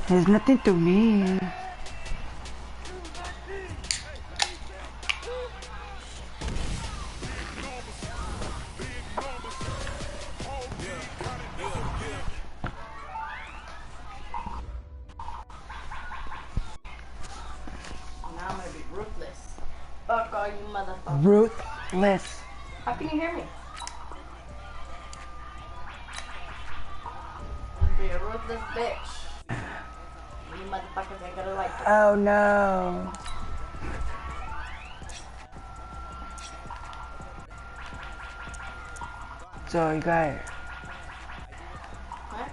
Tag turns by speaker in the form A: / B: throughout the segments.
A: There's nothing to me.
B: Fuck all you motherfuckers.
A: Ruthless.
B: How can you hear me? I'm gonna be a ruthless bitch. You motherfuckers ain't gonna like it.
A: Oh no. So you got it.
B: What?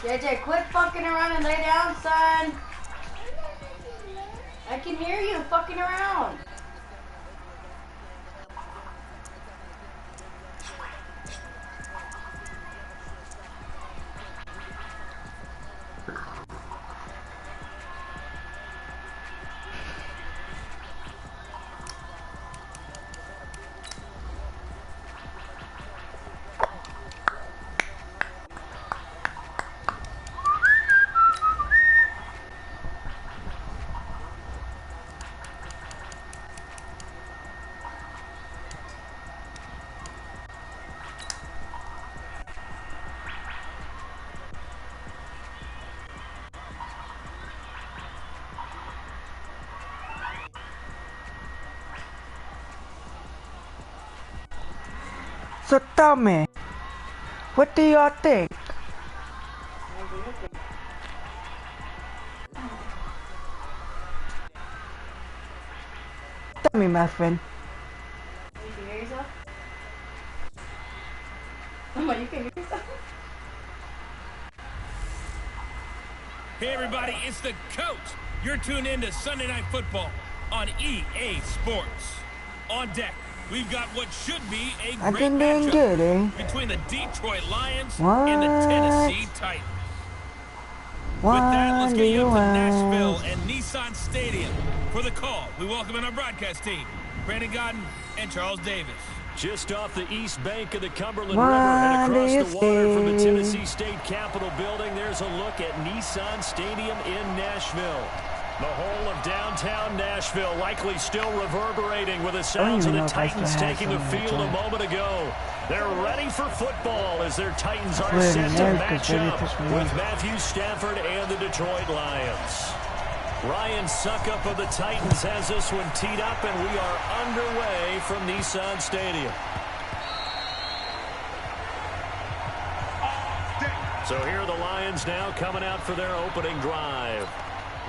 B: JJ, quit fucking around and lay down, son. I can hear you fucking around.
A: So tell me, what do y'all think? Tell me, my friend.
B: You can hear yourself? Mama, you can hear yourself?
C: Hey everybody, it's the coach. You're tuned in to Sunday Night Football on EA Sports. On deck, we've got what should be a great matchup between the Detroit Lions and the Tennessee Titans. With that, let's get you up to Nashville and Nissan Stadium. For the call, we welcome in our broadcast team, Brandon Godden and Charles Davis.
D: Just off the east bank of the Cumberland River and across the water from the Tennessee State Capitol building, there's a look at Nissan Stadium in Nashville. The whole of downtown Nashville likely still reverberating with the sounds of the Titans taking the field a moment ago. They're ready for football as their Titans are set to match up with Matthew Stafford and the Detroit Lions. Ryan Suckup of the Titans has this one teed up, and we are underway from Nissan Stadium. So here are the Lions now coming out for their opening drive.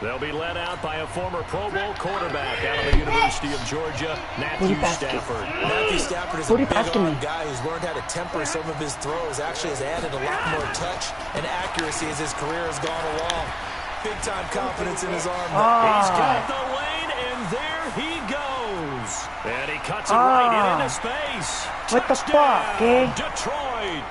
D: They'll be led out by a former Pro Bowl quarterback out of the University of Georgia, Matthew Stafford.
E: Matthew Stafford is a big-arm guy who's learned how to temper some of his throws. Actually has added a lot more touch and accuracy as his career has gone along. Big-time confidence in his arm.
D: He's got the lane, and there he goes. And he cuts it right into space.
A: What the fuck, eh?
D: Detroit.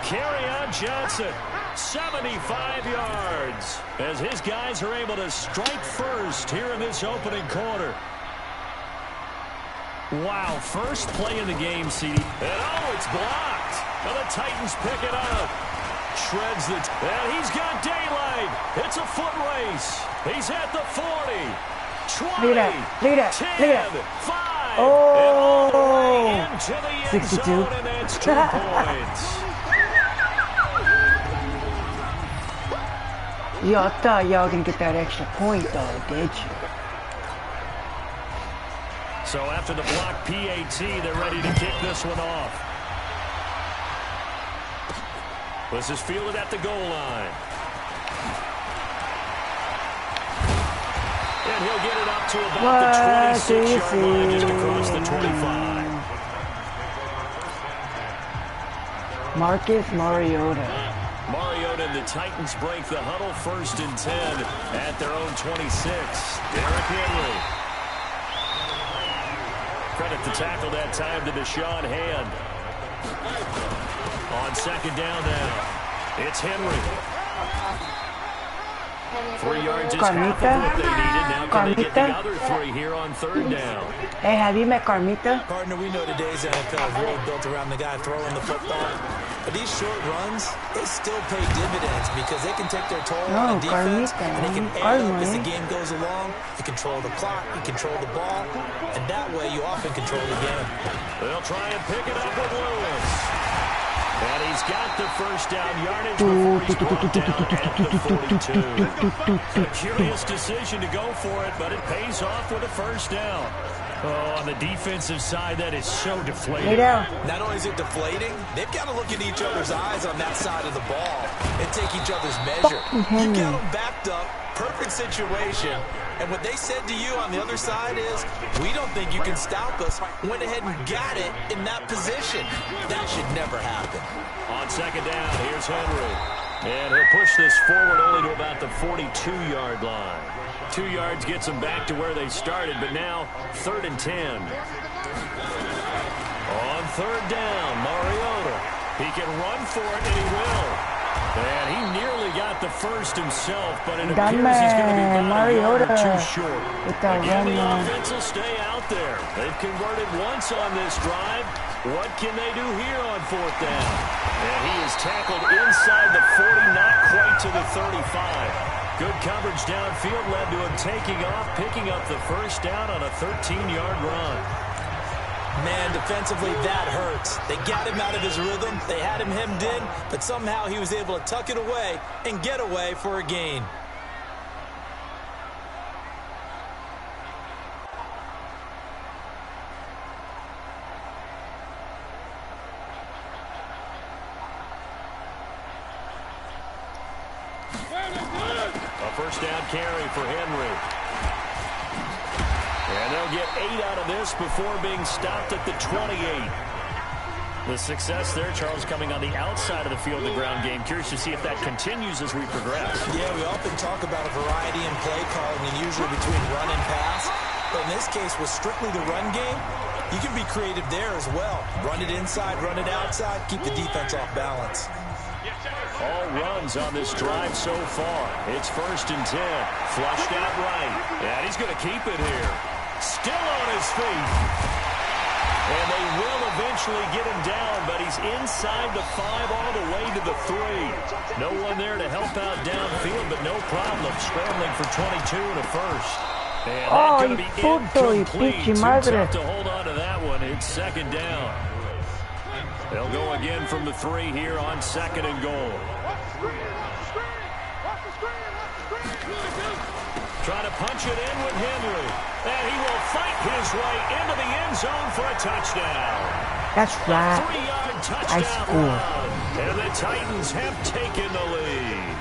D: Kerryon Johnson, 75 yards, as his guys are able to strike first here in this opening quarter. Wow, first play in the game, CD. And it's blocked. And the Titans pick it up. Shreds the... and he's got daylight. It's a foot race. He's at the 40. 20.
A: Look at that.
D: 10. 5.
A: Oh.
D: And all the way into the end
A: 62.
D: zone, and that's 2 points.
A: Y'all thought y'all gonna get that extra point though, did you?
D: So after the block PAT, they're ready to kick this one off. This is fielded at the goal line. And he'll get it up to about the 26-yard line, just across the 25.
A: Marcus Mariota.
D: Mariota and the Titans break the huddle, 1st and 10 at their own 26. Derrick Henry. Credit the tackle that time to Deshaun Hand. On 2nd down now, it's Henry. 3 yards is half of what they needed. Now can they get the other 3 here on 3rd down?
A: Hey, have you met Carmita?
E: Partner, we know today's NFL is really built around the guy throwing the football. But these short runs, they still pay dividends because they can take their toll on the defense, and they can air up as the game goes along. You control the clock, you control the ball, and that way you often control the game.
D: They'll try and pick it up with Lewis. And he's got the first down yardage before he's brought down at the 42. A curious decision to go for it, but it pays off with a first down. Oh, on the defensive side, that is so deflating.
E: Not only is it deflating, they've got to look in each other's eyes on that side of the ball and take each other's measure. You got them backed up, perfect situation, and what they said to you on the other side is, we don't think you can stop us. Went ahead and got it in that position. That should never happen.
D: On 2nd down, here's Henry. And he'll push this forward only to about the 42-yard line. 2 yards gets them back to where they started, but now 3rd and 10. On 3rd down, Mariota. He can run for it, and he will. And he nearly got the first himself, but it appears he's going to be about a yard or 2 short. Again, the offense will stay out there. They've converted once on this drive. What can they do here on 4th down? And he is tackled inside the 40, not quite to the 35. Good coverage downfield led to him taking off, picking up the first down on a 13-yard run.
E: Man, defensively, that hurts. They got him out of his rhythm. They had him hemmed in, but somehow he was able to tuck it away and get away for a gain.
D: First down carry for Henry. And they'll get 8 out of this before being stopped at the 28. The success there, Charles, coming on the outside of the field, the ground game. Curious to see if that continues as we progress.
E: Yeah, we often talk about a variety in play calling and usually between run and pass. But in this case, with strictly the run game, you can be creative there as well. Run it inside, run it outside, keep the defense off balance.
D: All runs on this drive so far. It's 1st and 10. Flushed out right. And he's going to keep it here. Still on his feet. And they will eventually get him down, but he's inside the 5 all the way to the 3. No one there to help out downfield, but no problem scrambling for 22 and a first. And that's going to be incomplete. Too tough to hold on to that one. It's 2nd down. They'll go again from the 3 here on 2nd and goal. Trying to punch it in with Henry. And he will fight his way into the end zone for a touchdown.
A: That's right.
D: 3-yard touchdown run. And the Titans have taken the lead.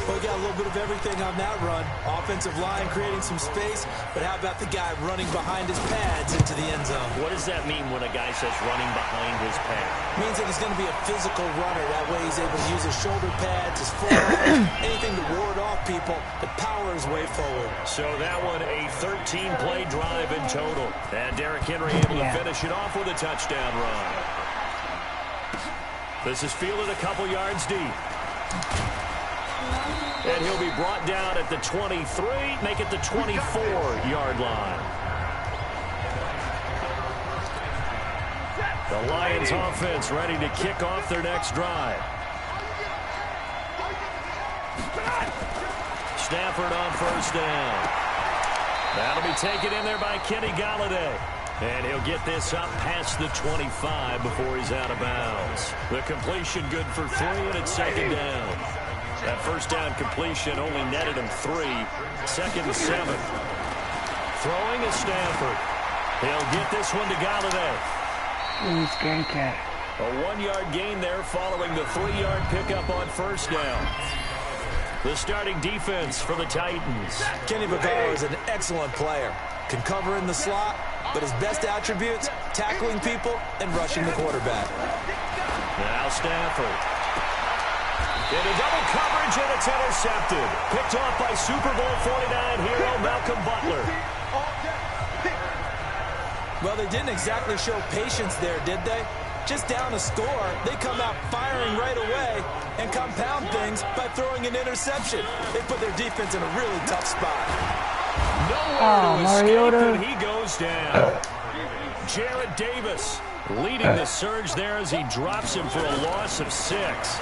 E: Well, we got a little bit of everything on that run. Offensive line creating some space, but how about the guy running behind his pads into the end zone?
D: What does that mean when a guy says running behind his pad?
E: It means that he's going to be a physical runner. That way he's able to use his shoulder pads, his forearms, anything to ward off people, but power his way forward.
D: So that one, a 13-play drive in total. And Derrick Henry able to finish it off with a touchdown run. This is fielded a couple yards deep. And he'll be brought down at the 23, make it the 24-yard line. The Lions offense ready to kick off their next drive. Stafford on 1st down. That'll be taken in there by Kenny Galladay. And he'll get this up past the 25 before he's out of bounds. The completion good for 3, and it's 2nd down. That 1st down completion only netted him 3. 2nd and 7. Throwing is Stafford. He'll get this one to Galladay.
A: He's getting cat.
D: A 1-yard gain there following the 3-yard pickup on 1st down. The starting defense for the Titans.
E: Kenny Vaccaro is an excellent player. Can cover in the slot, but his best attributes, tackling people and rushing the quarterback.
D: Now Stafford. Into double coverage, and it's intercepted. Picked off by Super Bowl 49 hero Malcolm Butler.
E: Well, they didn't exactly show patience there, did they? Just down a score, they come out firing right away, and compound things by throwing an interception. They put their defense in a really tough spot.
D: Nowhere to
A: Mariota.
D: escape, and he goes down. Jared Davis leading the surge there as he drops him for a loss of 6.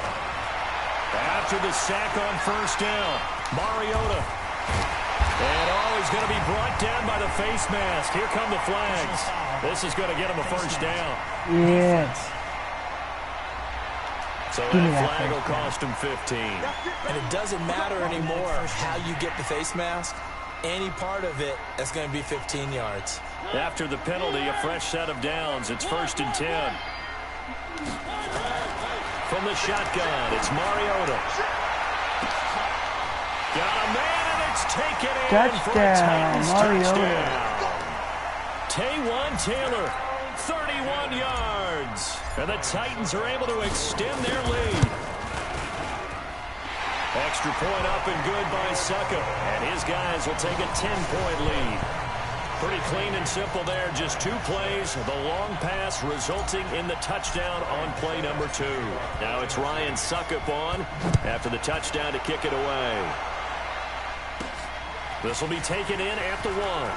D: After the sack on first down, Mariota. And he's going to be brought down by the face mask. Here come the flags. This is going to get him a first down.
A: Yes.
D: So that flag will cost him 15.
E: And it doesn't matter anymore how you get the face mask. Any part of it, that's going to be 15 yards.
D: After the penalty, a fresh set of downs. It's 1st and 10. From the shotgun, it's Mariota. Got a man, and it's taken in for a Titans touchdown. Taywan Taylor, 31 yards. And the Titans are able to extend their lead. Extra point up and good by Suckup. And his guys will take a 10-point lead. Pretty clean and simple there. Just 2 plays. The long pass resulting in the touchdown on play number 2. Now it's Ryan Suckup on after the touchdown to kick it away. This will be taken in at the 1.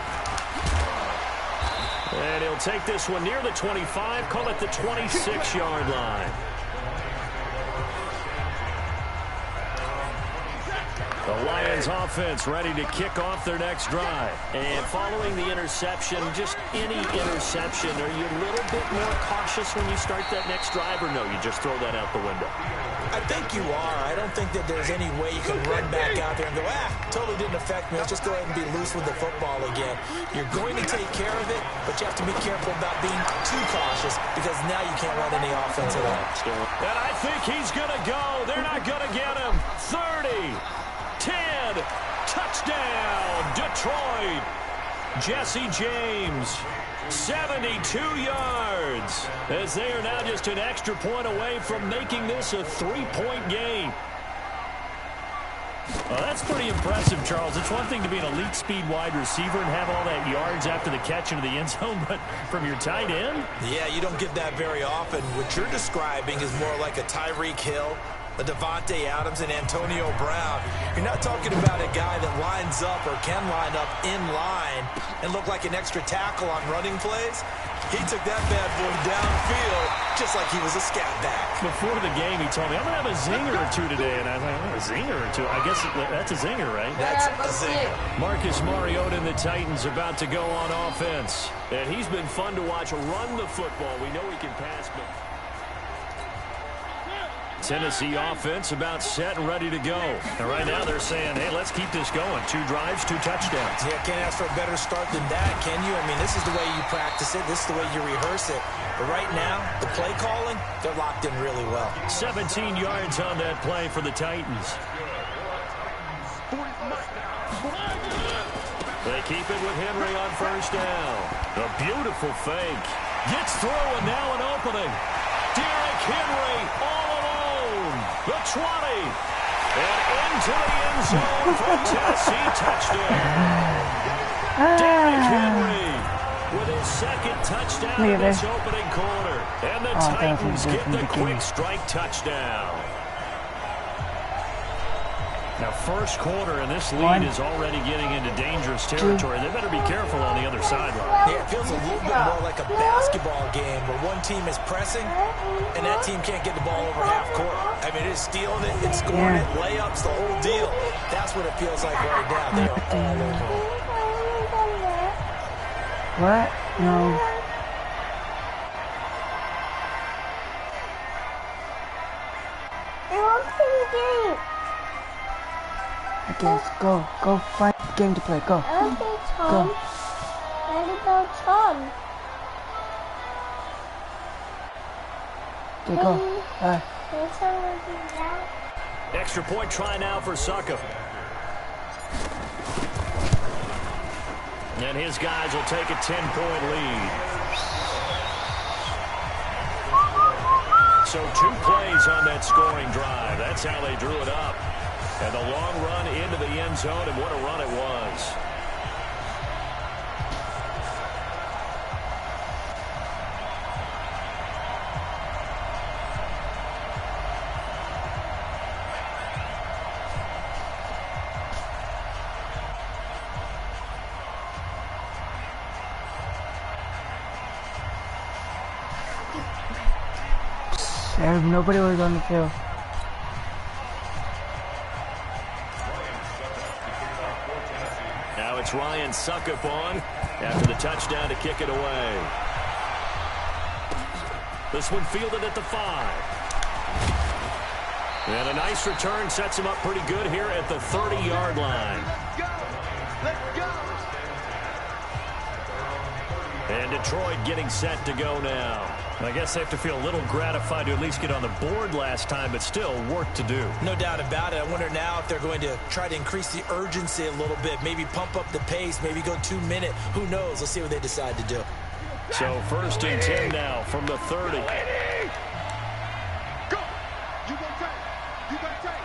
D: And he'll take this one near the 25, call it the 26-yard line. The Lions offense ready to kick off their next drive. And following the interception, just any interception, are you a little bit more cautious when you start that next drive, or no, you just throw that out the window?
E: I think you are. I don't think that there's any way you can run back out there and go, totally didn't affect me. Let's just go ahead and be loose with the football again. You're going to take care of it, but you have to be careful about being too cautious because now you can't run any offense at all.
D: And I think he's going to go. They're not going to get him. 30, 10, touchdown, Detroit. Jesse James, 72 yards, as they are now just an extra point away from making this a 3-point game. Well, that's pretty impressive, Charles. It's one thing to be an elite speed wide receiver and have all that yards after the catch into the end zone, but from your tight end?
E: Yeah, you don't get that very often. What you're describing is more like a Tyreek Hill, a Devontae Adams, and Antonio Brown. You're not talking about a guy that lines up or can line up in line and look like an extra tackle on running plays. He took that bad boy downfield just like he was a scat back.
D: Before the game, he told me, I'm going to have a zinger or two today. And I was like, a zinger or two? I guess that's a zinger, right?
E: That's a zinger.
D: Marcus Mariota and the Titans about to go on offense. And he's been fun to watch run the football. We know he can pass, but Tennessee offense about set and ready to go. And right now they're saying, hey, let's keep this going. 2 drives, 2 touchdowns.
E: Yeah, can't ask for a better start than that, can you? I mean, this is the way you practice it. This is the way you rehearse it. But right now, the play calling, they're locked in really well.
D: 17 yards on that play for the Titans. They keep it with Henry on first down. A beautiful fake. Gets through and now an opening. Derrick Henry all alone. The 20. And into the end zone for a Tennessee touchdown. Derrick Henry with his 2nd touchdown in this opening quarter. And the Titans get the quick strike touchdown. Now, first quarter, and this lead is already getting into dangerous territory. They better be careful on the other sideline.
E: Yeah, it feels a little bit more like a basketball game where one team is pressing and that team can't get the ball over half court. I mean, it's stealing it, it's scoring it, layups, the whole deal. That's what it feels like right now. They are all over it.
A: What? No. Okay, go. Go find a game to play. Go. Go. Okay, go.
D: Extra point try now for Suckup. And his guys will take a 10-point lead. So 2 plays on that scoring drive. That's how they drew it up. And the long run into the end zone, and what a run it was.
A: Nobody was on the field.
D: Now it's Ryan Suckup on after the touchdown to kick it away. This one fielded at the 5. And a nice return sets him up pretty good here at the 30-yard line.
F: Let's go.
D: And Detroit getting set to go now. I guess they have to feel a little gratified to at least get on the board last time, but still work to do.
E: No doubt about it. I wonder now if they're going to try to increase the urgency a little bit, maybe pump up the pace, maybe go 2 minute. Who knows? Let's see what they decide to do.
D: So 1st and 10 now from the 30.
F: Go. You gonna take. You gonna take.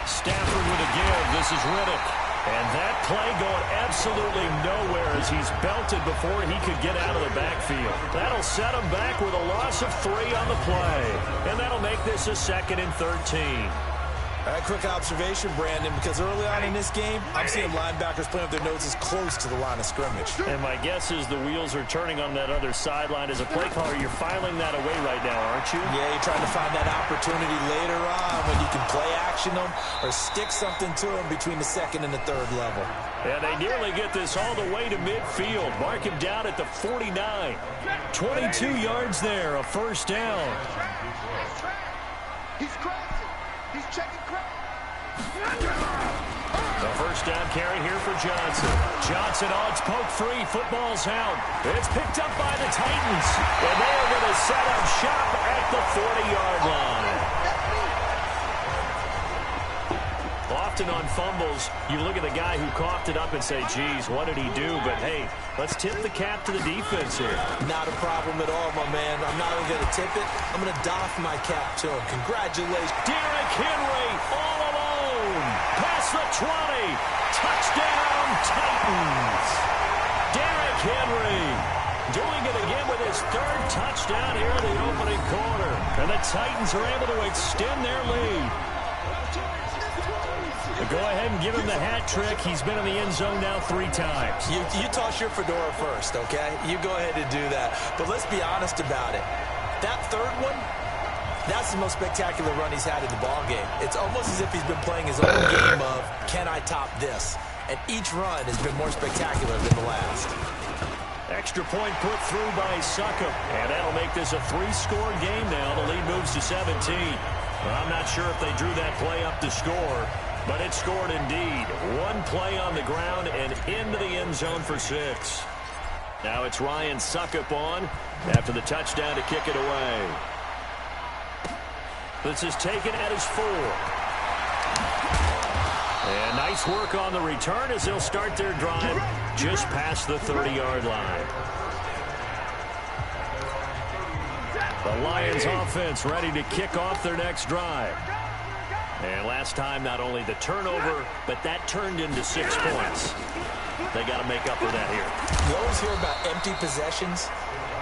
D: Stafford with a give. This is Riddick. And that play going absolutely nowhere as he's belted before he could get out of the backfield. That'll set him back with a loss of 3 on the play. And that'll make this a 2nd and 13.
E: All right, quick observation, Brandon, because early on in this game, I'm seeing linebackers playing with their noses close to the line of scrimmage.
D: And my guess is the wheels are turning on that other sideline. As a play caller, you're filing that away right now, aren't you?
E: Yeah, you're trying to find that opportunity later on when you can play action them or stick something to them between the 2nd and the 3rd level.
D: And they nearly get this all the way to midfield. Mark him down at the 49. 22 yards there, a 1st down.
F: He's crazy. He's checking crazy.
D: The 1st down carry here for Johnson. Johnson on, it's poked free. Football's out. It's picked up by the Titans. And they're going to set up shop at the 40-yard line. Often on fumbles, you look at the guy who coughed it up and say, geez, what did he do? But, hey, let's tip the cap to the defense here.
E: Not a problem at all, my man. I'm not only going to tip it, I'm going to doff my cap to him. Congratulations.
D: Derrick Henry all alone. Past the 20. Touchdown, Titans. Derrick Henry doing it again with his 3rd touchdown here in the opening quarter. And the Titans are able to extend their lead. Go ahead and give him the hat trick. He's been in the end zone now 3 times.
E: You toss your fedora first, okay? You go ahead and do that. But let's be honest about it. That 3rd one, that's the most spectacular run he's had in the ballgame. It's almost as if he's been playing his own game of, can I top this? And each run has been more spectacular than the last.
D: Extra point put through by Suckup. And that'll make this a 3-score game now. The lead moves to 17. Well, I'm not sure if they drew that play up to score. But it scored indeed. 1 play on the ground and into the end zone for 6. Now it's Ryan Suckup on after the touchdown to kick it away. This is taken at his 4. And nice work on the return as they'll start their drive just past the 30-yard line. The Lions offense ready to kick off their next drive. And last time, not only the turnover, but that turned into 6 points. They got to make up for that here.
E: You always hear about empty possessions,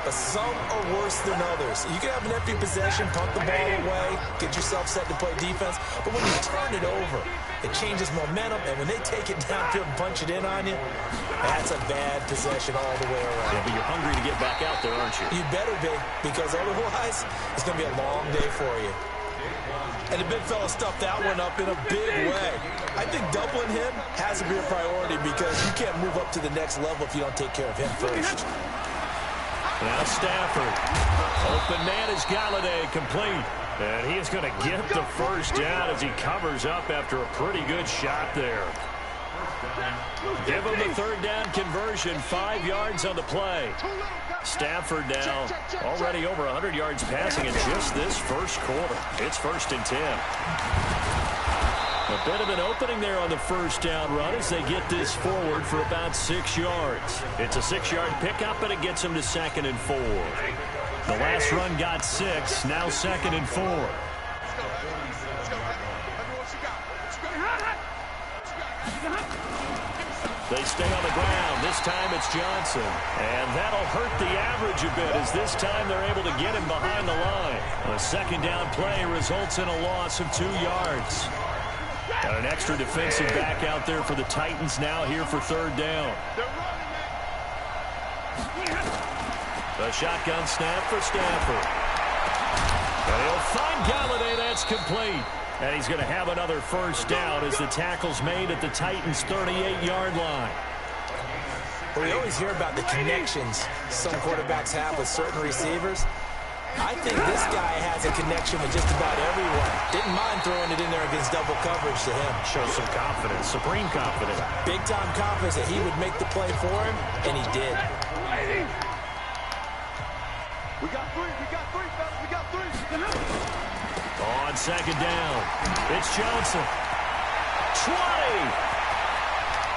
E: but some are worse than others. You can have an empty possession, punt the ball away, get yourself set to play defense, but when you turn it over, it changes momentum, and when they take it downfield and punch it in on you, that's a bad possession all the way around.
D: Yeah, but you're hungry to get back out there, aren't you?
E: You better be, because otherwise, it's going to be a long day for you. And the big fella stuffed that one up in a big way. I think doubling him has to be a priority because you can't move up to the next level if you don't take care of him first.
D: Now Stafford. Open man is Galladay, complete. And he is going to get the 1st down as he covers up after a pretty good shot there. Give him the 3rd down conversion, 5 yards on the play. Stafford now already over 100 yards passing in just this 1st quarter. It's 1st and 10. A bit of an opening there on the 1st down run as they get this forward for about 6 yards. It's a 6-yard pickup, and it gets them to 2nd and 4. The last run got 6, now 2nd and 4. They stay on the ground. This time it's Johnson. And that'll hurt the average a bit as this time they're able to get him behind the line. A 2nd down play results in a loss of 2 yards. Got an extra defensive back out there for the Titans now here for 3rd down. The shotgun snap for Stafford. And he'll find Galladay. That's complete. And he's going to have another first down as the tackle's made at the Titans' 38-yard line.
E: Well, we always hear about the connections some quarterbacks have with certain receivers. I think this guy has a connection with just about everyone. Didn't mind throwing it in there against double coverage to him.
D: Shows some confidence, supreme confidence.
E: Big-time confidence that he would make the play for him, and he did.
F: We got three, fellas, we got three.
D: On second down, it's Johnson. 20!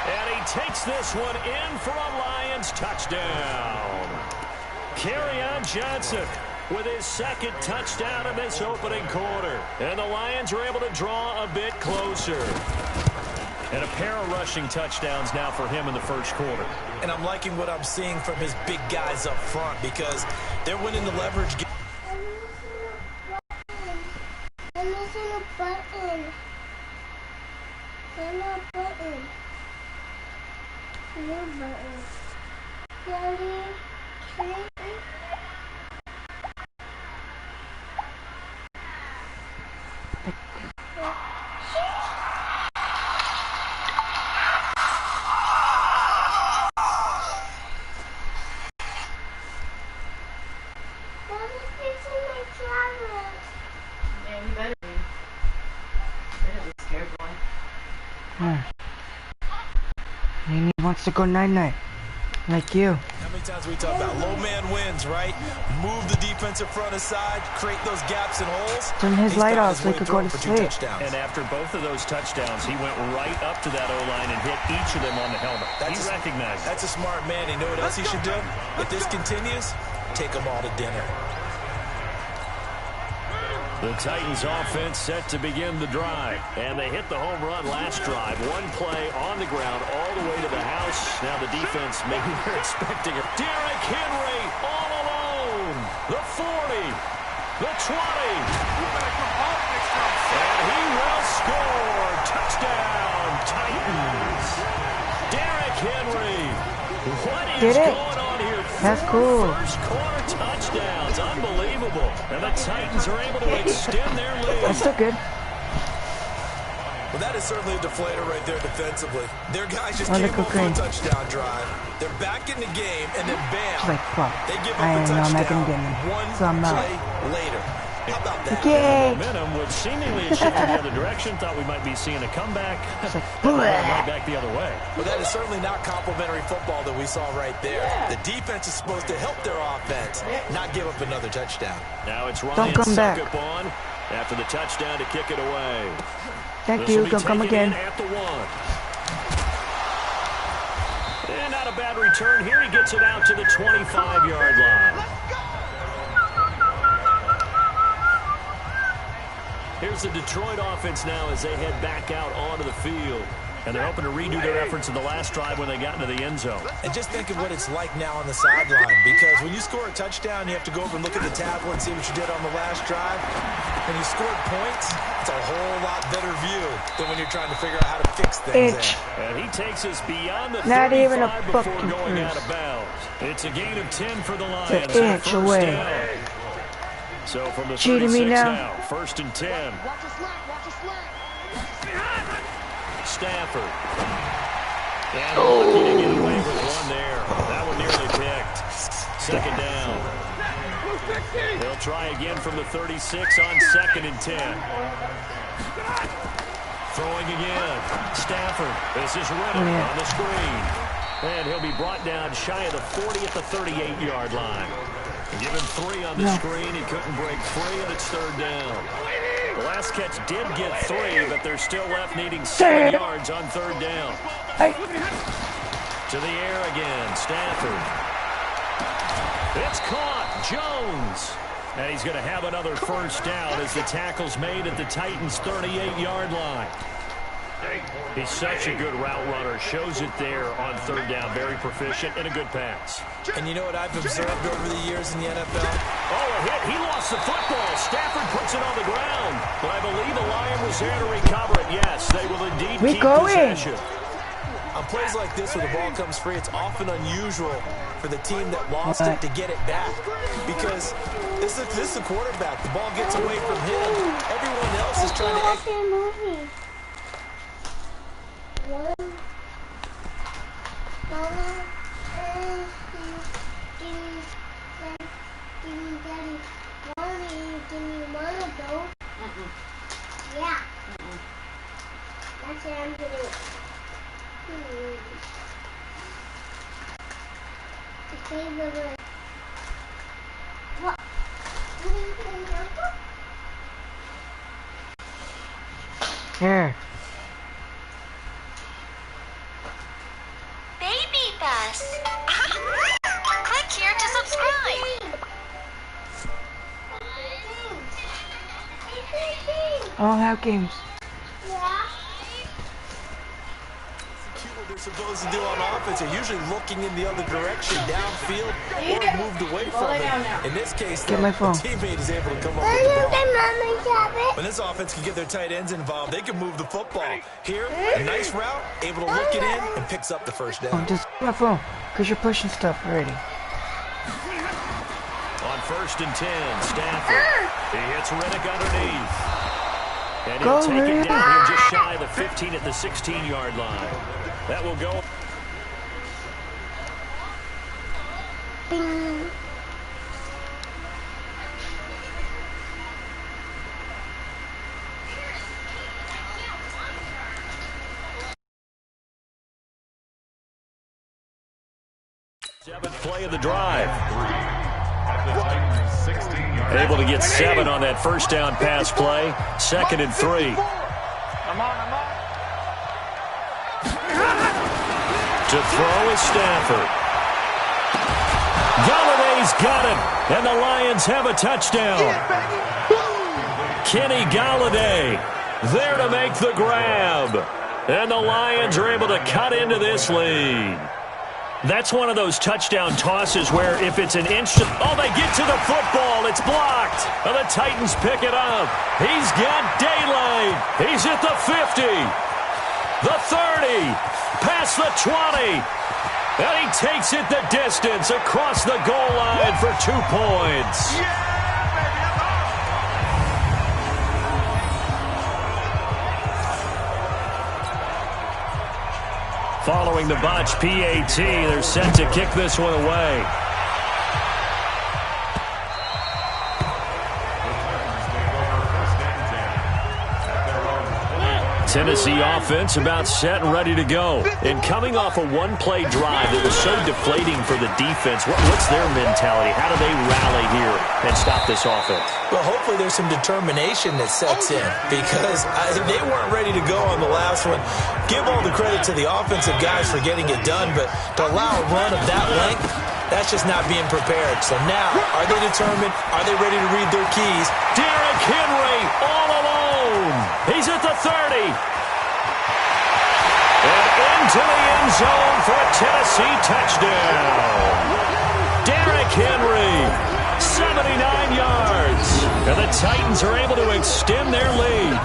D: And he takes this one in for a Lions touchdown. Kerryon Johnson with his second touchdown of this opening quarter. And the Lions are able to draw a bit closer. And a pair of rushing touchdowns now for him in the first quarter.
E: And I'm liking what I'm seeing from his big guys up front because they're winning the leverage game.
G: I'm missing a button. There's no button. No button. Daddy, can I?
A: Amy wants to go night-night, like you.
E: How many times we talk about low man wins, right? Move the defensive front aside, create those gaps and holes.
A: Turn his light off so he could go to sleep.
D: And after both of those touchdowns, he went right up to that O-line and hit each of them on the helmet. He recognized it.
E: That's a smart man. You know what else he should do? If this continues, take them all to dinner.
D: The Titans offense set to begin the drive. And they hit the home run last drive. One play on the ground all the way to the house. Now the defense, maybe they're expecting it. Derrick Henry all alone. The 40. The 20. And he will score. Touchdown, Titans. Derrick Henry. What is going on here?
A: That's cool.
D: First quarter touchdowns. Unbelievable. And the Titans are able to extend their lead.
A: That's still good.
E: Well, that is certainly a deflator right there defensively. Their guys just came up for a touchdown drive. They're back in the game, and then bam,
A: like, fuck.
E: they give up a touchdown. One play later. How about that?
D: The momentum would seemingly have shifted the other direction. Thought we might be seeing a comeback. Right back the other way.
E: Well, that is certainly not complimentary football that we saw right there. The defense is supposed to help their offense, not give up another touchdown.
D: Now it's Ryan Suckup on after the touchdown to kick it away.
A: Thank you. Don't come again.
D: At the 1. And not a bad return here. He gets it out to the 25-yard line. Here's the Detroit offense now as they head back out onto the field. And they're hoping to redo their efforts in the last drive when they got into the end zone.
E: And just think of what it's like now on the sideline, because when you score a touchdown, you have to go over and look at the tablet and see what you did on the last drive. When you scored points, it's a whole lot better view than when you're trying to figure out how to fix things.
D: And he takes us beyond the
A: not
D: 35
A: even a
D: before going out of bounds. It's a gain of 10 for the Lions.
A: It's an inch away.
D: Down. So from the
A: Cheating
D: 36
A: me now.
D: First and 10.
F: Watch the slack, watch the slack.
D: Stafford. And lucky to get away with one there. That one nearly picked. Second down. They'll try again from the 36 on second and 10. Throwing again. Stafford. This is Renner on the screen. And he'll be brought down shy of the 40 at the 38-yard line. Give him 3 on the screen. He couldn't break free, and it's third down. The last catch did get 3, but they're still left needing 7 yards on third down. To the air again, Stafford. It's caught, Jones. And he's going to have another first down as the tackle's made at the Titans' 38-yard line. He's such a good route runner. Shows it there on third down. Very proficient and a good pass.
E: And you know what I've observed over the years in the NFL?
D: Oh, a hit. He lost the football. Stafford puts it on the ground. But I believe a Lion was there to recover it. Yes, they will indeed keep possession.
E: On plays like this where the ball comes free, it's often unusual for the team that lost it to get it back. Because this is the quarterback. The ball gets away from him. Everyone else is trying to...
G: Yeah. That's what I'm doing. Okay, but what?
A: Here.
H: Baby Bus. Click here to subscribe.
A: I don't have games.
E: What they're supposed to do on offense. They're usually looking in the other direction, downfield, or moved away from it. In this case, the teammate is able to come up with the ball. When this offense can get their tight ends involved, they can move the football. Here, a nice route, able to look it in, and picks up the first down.
A: Just my phone, because you're pushing stuff already.
D: On 1st and 10, Stafford. He hits Riddick underneath. And he'll take it down here just shy of the 15 at the 16-yard line. That will go.
G: Bing.
D: Seventh play of the drive. Able to get 7 on that first down pass play. 2nd and 3. To throw is Stafford. Galladay's got it, and the Lions have a touchdown. Kenny Galladay there to make the grab. And the Lions are able to cut into this lead. That's one of those touchdown tosses where if it's an inch, oh, they get to the football. It's blocked. And the Titans pick it up. He's got daylight. He's at the 50, the 30, past the 20. And he takes it the distance across the goal line for 2 points. Following the botch PAT, they're set to kick this one away. Tennessee offense about set and ready to go. And coming off a one-play drive that was so deflating for the defense, what's their mentality? How do they rally here and stop this offense?
E: Well, hopefully there's some determination that sets in because they weren't ready to go on the last one. Give all the credit to the offensive guys for getting it done, but to allow a run of that length, that's just not being prepared. So now, are they determined? Are they ready to read their keys?
D: Derrick Henry all alone. He's at the 30. And into the end zone for a Tennessee touchdown. Derrick Henry, 79 yards. And the Titans are able to extend their lead.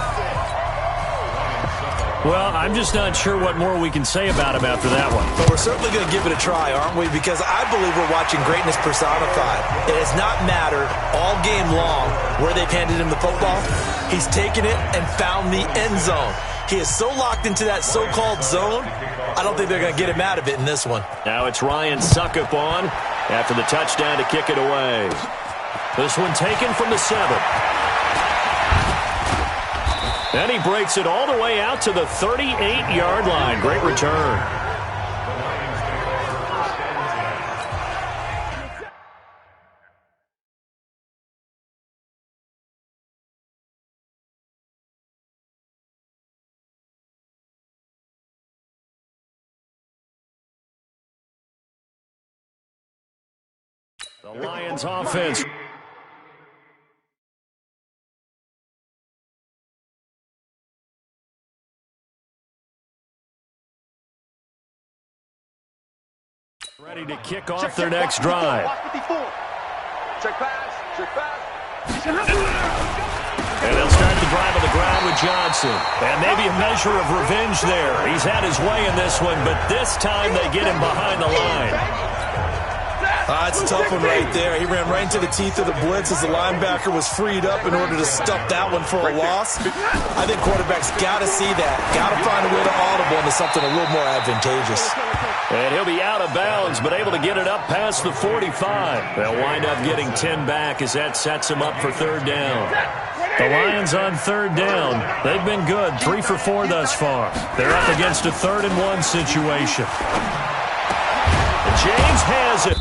D: Well, I'm just not sure what more we can say about him after that one.
E: But we're certainly going to give it a try, aren't we? Because I believe we're watching greatness personified. It has not mattered all game long where they've handed him the football. He's taken it and found the end zone. He is so locked into that so-called zone, I don't think they're going to get him out of it in this one.
D: Now it's Ryan Suckup on after the touchdown to kick it away. This one taken from the 7. Then he breaks it all the way out to the 38-yard line. Great return. The Lions offense. Ready to kick off their next drive.
F: Check pass.
D: And they'll start the drive on the ground with Johnson. And maybe a measure of revenge there. He's had his way in this one, but this time they get him behind the line.
E: It's a tough one right there. He ran right into the teeth of the blitz as the linebacker was freed up in order to stuff that one for a loss. I think quarterbacks got to see that. Got to find a way to audible into something a little more advantageous.
D: And he'll be out of bounds, but able to get it up past the 45. They'll wind up getting 10 back as that sets them up for third down. The Lions on third down. They've been good, 3 for 4 thus far. They're up against a 3rd and 1 situation. And James has it.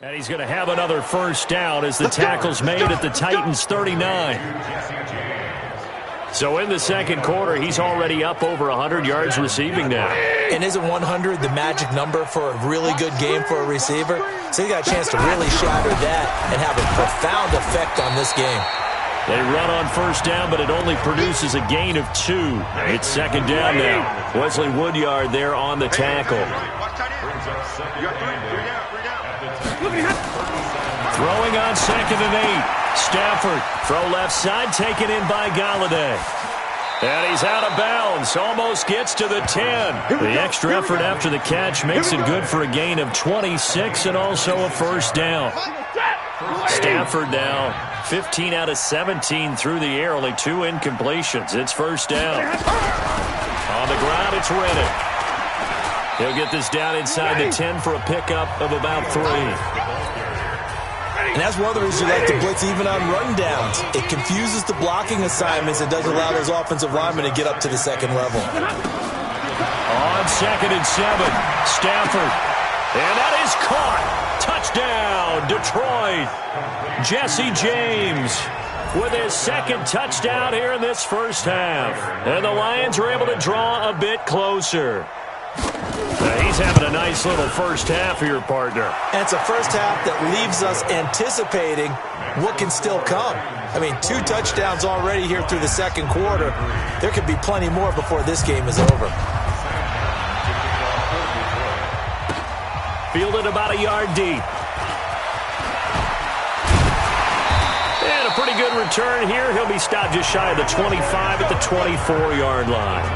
D: And he's going to have another first down as the tackle's made at the Titans' 39. So in the second quarter, he's already up over 100 yards receiving now.
E: And isn't 100 the magic number for a really good game for a receiver? So he got a chance to really shatter that and have a profound effect on this game.
D: They run on first down, but it only produces a gain of 2. It's second down now. Wesley Woodyard there on the tackle. Throwing on 2nd and 8. Stafford, throw left side, taken in by Galladay. And he's out of bounds, almost gets to the 10. The extra effort after the catch makes it good for a gain of 26 and also a first down. Stafford now 15 out of 17 through the air, only 2 incompletions. It's first down. On the ground, it's Reddick. He'll get this down inside the 10 for a pickup of about 3.
E: And that's one of the reasons you like to blitz even on rundowns. It confuses the blocking assignments and doesn't allow those offensive linemen to get up to the second level.
D: On 2nd and 7, Stafford. And that is caught. Touchdown, Detroit. Jesse James with his 2nd touchdown here in this first half. And the Lions are able to draw a bit closer. He's having a nice little first half here, partner.
E: And it's a first half that leaves us anticipating what can still come. I mean, 2 touchdowns already here through the second quarter. There could be plenty more before this game is over.
D: Fielded about a yard deep. And a pretty good return here. He'll be stopped just shy of the 25 at the 24-yard line.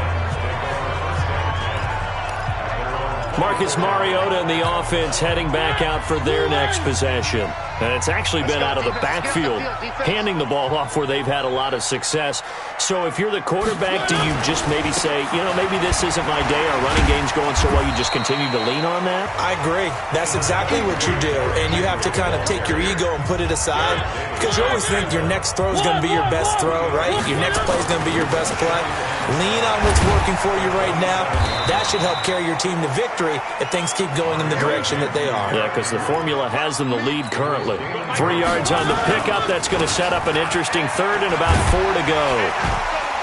D: Marcus Mariota and the offense heading back out for their next possession. And it's actually been out of the backfield, handing the ball off where they've had a lot of success. So if you're the quarterback, do you just maybe say, you know, maybe this isn't my day, our running game's going so well, you just continue to lean on that?
E: I agree. That's exactly what you do. And you have to kind of take your ego and put it aside because you always think your next throw is going to be your best throw, right? Your next play is going to be your best play. Lean on what's working for you right now. That should help carry your team to victory if things keep going in the direction that they are.
D: Yeah, because the formula has them the lead currently. 3 yards on the pickup. That's going to set up an interesting 3rd and about 4 to go.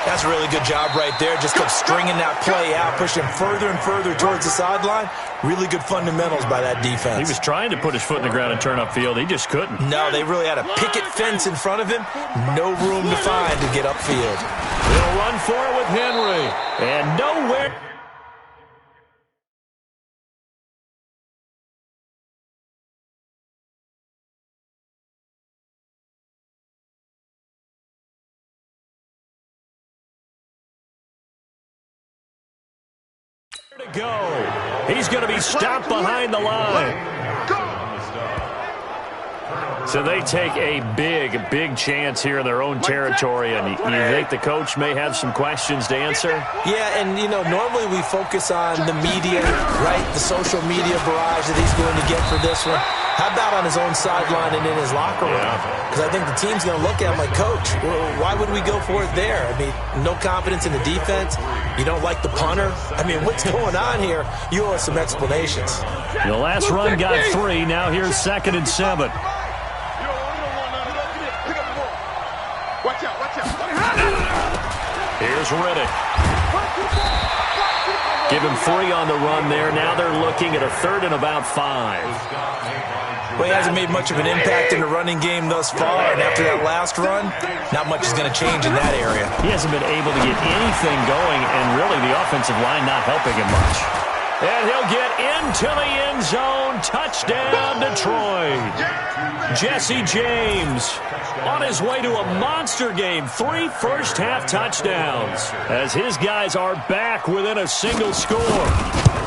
E: That's a really good job right there. Just kept stringing that play out, pushing further and further towards the sideline. Really good fundamentals by that defense. He
D: was trying to put his foot in the ground and turn upfield. He just couldn't.
E: No, they really had a picket fence in front of him. No room to find to get upfield.
D: They'll run for it with Henry. And nowhere. To go. He's going to be stopped behind the line. So they take a big chance here in their own territory, and you think the coach may have some questions to answer?
E: Yeah, and, you know, normally we focus on the media, right, the social media barrage that he's going to get for this one. How about on his own sideline and in his locker room? Because I think the team's going to look at him like, Coach, why would we go for it there? I mean, no confidence in the defense. You don't like the punter. I mean, what's going on here? You owe us some explanations.
D: The last run got 3. Now here's 2nd and 7. Here's Reddick. Give him 3 on the run there. Now they're looking at a 3rd and about 5.
E: Well, he hasn't made much of an impact in the running game thus far, and after that last run, not much is going to change in that area.
D: He hasn't been able to get anything going, and really the offensive line not helping him much. And he'll get into the end zone. Touchdown, Detroit. Jesse James on his way to a monster game. 3 first-half touchdowns as his guys are back within a single score.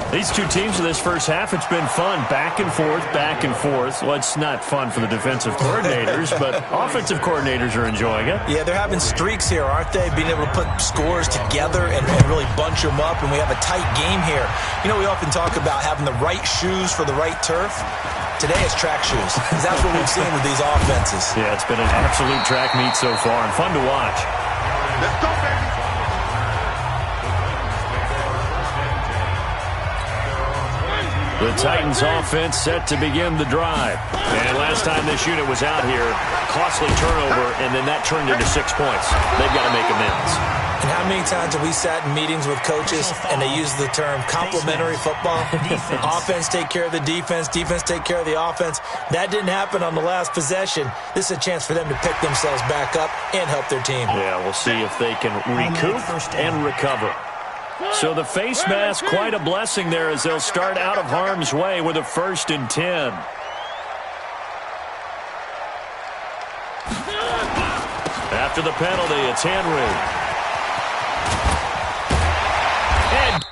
D: These two teams in this first half, it's been fun. Back and forth, back and forth. Well, it's not fun for the defensive coordinators, but offensive coordinators are enjoying it.
E: Yeah, they're having streaks here, aren't they? Being able to put scores together and really bunch them up, and we have a tight game here. You know, we often talk about having the right shoes for the right turf. Today it's track shoes, because that's what we've seen with these offenses.
D: Yeah, it's been an absolute track meet so far, and fun to watch.
F: Let's go, baby.
D: The Titans offense set to begin the drive. And last time this unit was out here, costly turnover, and then that turned into 6 points. They've got to make amends.
E: And how many times have we sat in meetings with coaches and they use the term complementary football? Offense take care of the defense, defense take care of the offense. That didn't happen on the last possession. This is a chance for them to pick themselves back up and help their team.
D: Yeah, we'll see if they can recoup and recover. So the face mask, quite a blessing there as they'll start out of harm's way with a 1st and 10. After the penalty, it's Henry. And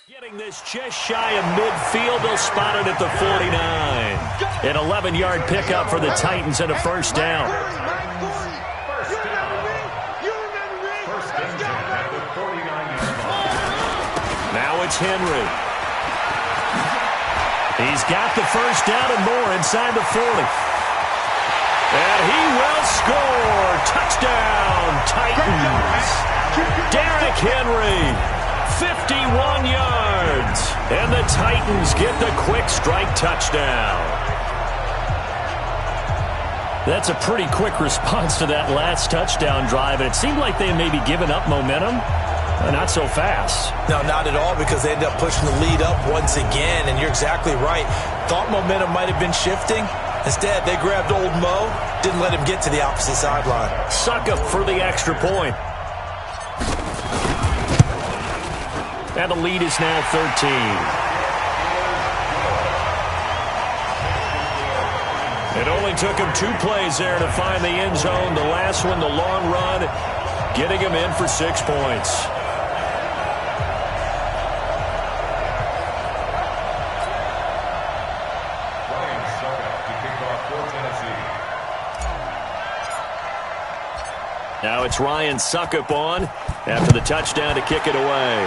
D: getting this just shy of midfield, they'll spot it at the 49. An 11-yard pickup for the Titans and a 1st down. Now it's Henry. He's got the 1st down and more inside the 40. And he will score. Touchdown, Titans. Derrick Henry. 51 yards, and the Titans get the quick strike touchdown. That's a pretty quick response to that last touchdown drive, and it seemed like they may be giving up momentum. Not so fast.
E: No, not at all, because they ended up pushing the lead up once again, and you're exactly right. Thought momentum might have been shifting. Instead, they grabbed old Mo, didn't let him get to the opposite sideline.
D: Suckup for the extra point. And the lead is now 13. It only took him 2 plays there to find the end zone. The last one, the long run, getting him in for 6 points. Now it's Ryan Suckup on after the touchdown to kick it away.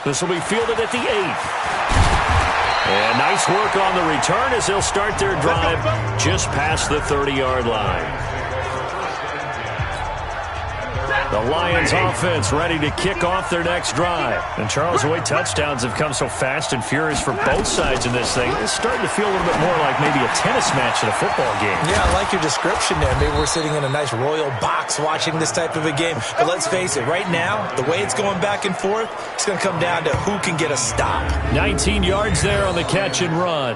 D: This will be fielded at the 8th. And nice work on the return as they'll start their drive just past the 30-yard line. The Lions offense ready to kick off their next drive. And Charles, the way touchdowns have come so fast and furious for both sides in this thing, it's starting to feel a little bit more like maybe a tennis match at a football game. Yeah, I like your description there. Maybe we're sitting in a nice royal box watching this type of a game. But let's face it, right now, the way it's going back and forth, it's going to come down to who can get a stop. 19 yards there on the catch and run.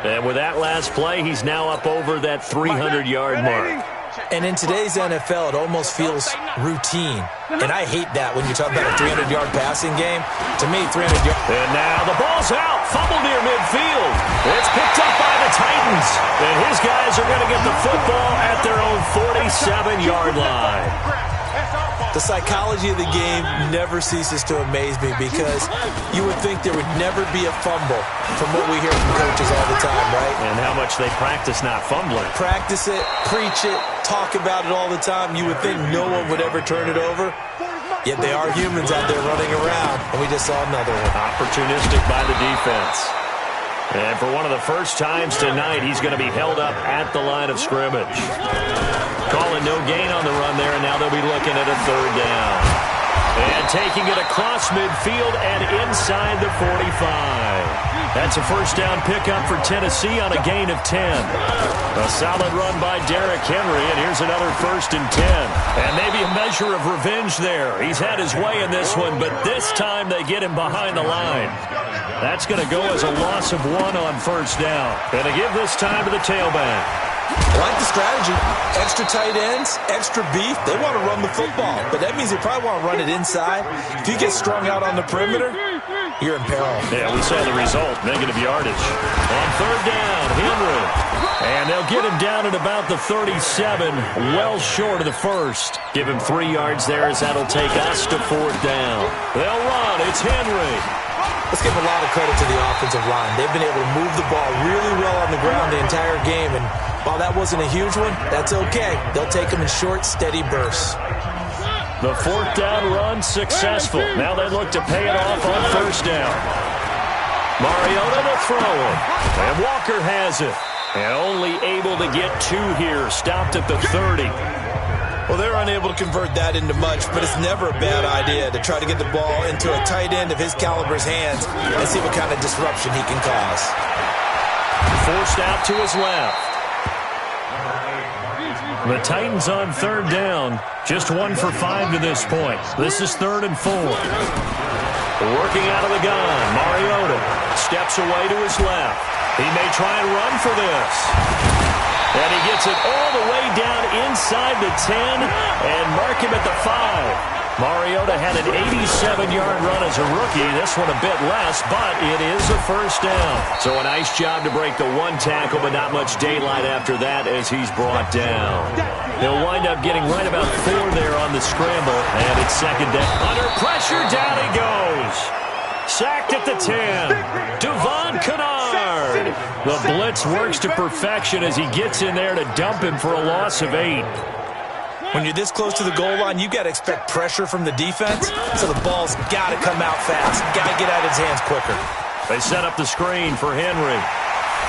D: And with that last play, he's now up over that 300-yard mark. And in today's NFL, it almost feels routine. And I hate that when you talk about a 300-yard passing game. To me, 300 yards. And now the ball's out. Fumble near midfield. It's picked up by the Titans. And his guys are going to get the football at their own 47-yard line. The psychology of the game never ceases to amaze me because you would think there would never be a fumble from what we hear from coaches all the time, right? And how much they practice not fumbling. Practice it, preach it, talk about it all the time. You would think no one would ever turn it over. Yet they are humans out there running around, and we just saw another one. Opportunistic by the defense. And for one of the first times tonight, he's going to be held up at the line of scrimmage. Calling no gain on the run there, and now they'll be looking at a third down. And taking it across midfield and inside the 45. That's a first down pickup for Tennessee on a gain of 10. A solid run by Derrick Henry, and here's another 1st and 10. And maybe a measure of revenge there. He's had his way in this one, but this time they get him behind the line. That's going to go as a loss of 1 on 1st down. Going to give this time to the tailback.
E: I like the strategy. Extra tight ends, extra beef. They want to run the football, but that means they probably want to run it inside. If you get strung out on the perimeter, you're in peril.
D: Yeah, we saw the result, negative yardage. On 3rd down, Henry. And they'll get him down at about the 37, well short of the 1st. Give him 3 yards there as that'll take us to 4th down. They'll run. It's Henry.
E: Let's give a lot of credit to the offensive line. They've been able to move the ball really well on the ground the entire game, and while that wasn't a huge one, that's okay. They'll take them in short, steady bursts.
D: The 4th down run successful. Now they look to pay it off on 1st down. Mariota to throw it. And Walker has it. And only able to get 2 here. Stopped at the 30.
E: Well, they're unable to convert that into much, but it's never a bad idea to try to get the ball into a tight end of his caliber's hands and see what kind of disruption he can cause.
D: Forced out to his left. The Titans on 3rd down. Just 1 for 5 to this point. This is 3rd and 4. Working out of the gun. Mariota steps away to his left. He may try and run for this. And he gets it all the way down inside the 10 and mark him at the 5. Mariota had an 87-yard run as a rookie. This one a bit less, but it is a 1st down. So a nice job to break the 1 tackle, but not much daylight after that as he's brought down. He'll wind up getting right about 4 there on the scramble, and it's 2nd down. Under pressure, down he goes. Sacked at the 10. Devon Kennard. The blitz works to perfection as he gets in there to dump him for a loss of 8.
E: When you're this close to the goal line, you got to expect pressure from the defense, so the ball's got to come out fast. Got to get out of his hands quicker.
D: They set up the screen for Henry.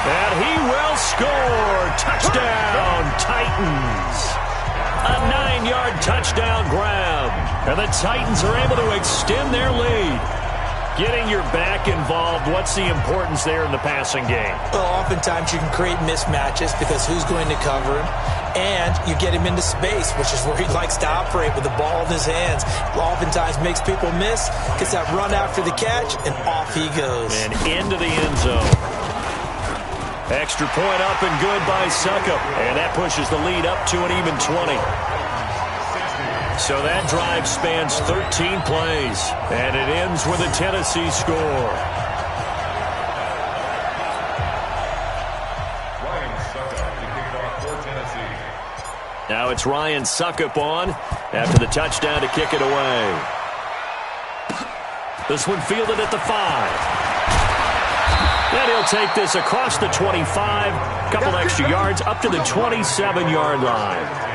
D: And he will score. Touchdown, Titans. A 9-yard touchdown grab. And the Titans are able to extend their lead. Getting your back involved, what's the importance there in the passing game?
E: Well, oftentimes you can create mismatches because who's going to cover him? And you get him into space, which is where he likes to operate with the ball in his hands. Oftentimes makes people miss, gets that run after the catch, and off he goes.
D: And into the end zone. Extra point up and good by Succop. And that pushes the lead up to an even 20. So that drive spans 13 plays, and it ends with a Tennessee score. Now it's Ryan Succop on after the touchdown to kick it away. This one fielded at the 5. And he'll take this across the 25, couple extra yards up to the 27-yard line.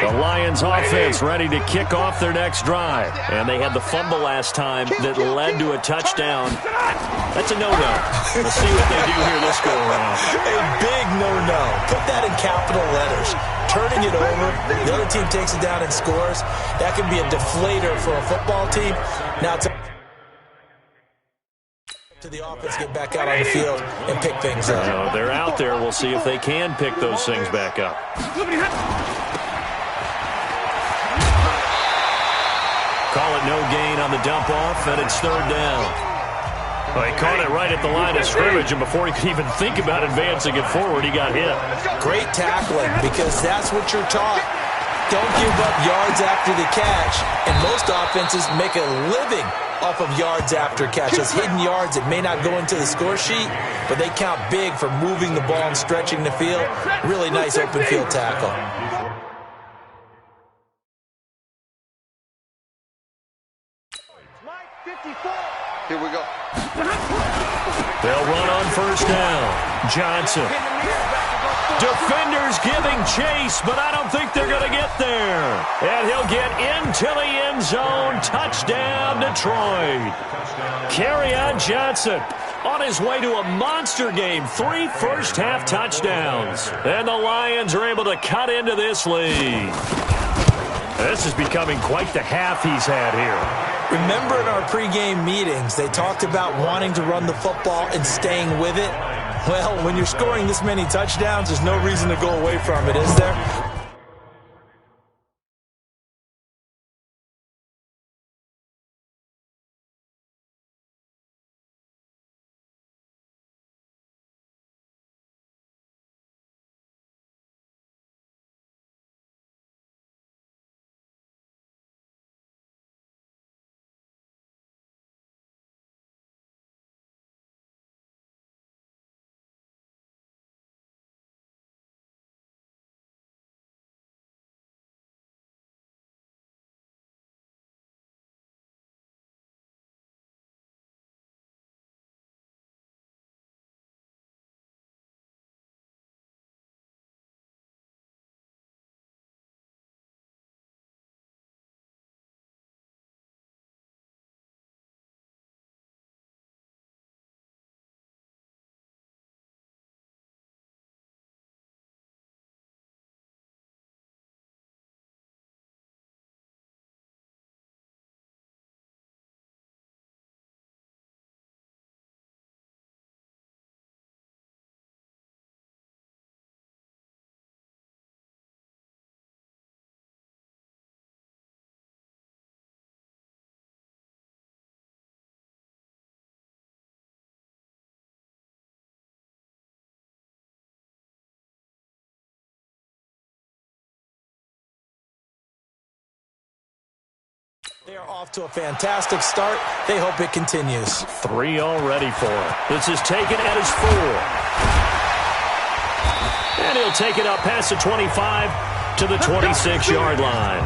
D: The Lions offense ready to kick off their next drive. And they had the fumble last time that led to a touchdown. That's a no-no. We'll see what they do here this go-around.
E: A big no-no. Put that in capital letters. Turning it over, the other team takes it down and scores. That can be a deflator for a football team. Now it's to the offense get back out on the field and pick things up.
D: They're out there. We'll see if they can pick those things back up. Call it no gain on the dump-off, and it's 3rd down. Well, he caught it right at the line of scrimmage, and before he could even think about advancing it forward, he got hit.
E: Great tackling, because that's what you're taught. Don't give up yards after the catch, and most offenses make a living off of yards after catch. Those hidden yards that may not go into the score sheet, but they count big for moving the ball and stretching the field. Really nice open field tackle.
F: Here we go.
D: They'll run on 1st down. Johnson. Defenders giving chase, but I don't think they're going to get there. And he'll get into the end zone. Touchdown, Detroit. Kerryon Johnson on his way to a monster game. 3 first-half touchdowns. And the Lions are able to cut into this lead. This is becoming quite the half he's had here.
E: Remember in our pregame meetings, they talked about wanting to run the football and staying with it? Well, when you're scoring this many touchdowns, there's no reason to go away from it, is there? They are off to a fantastic start. They hope it continues.
D: 3 already for him. This is taken at his 4. And he'll take it up past the 25 to the 26-yard line.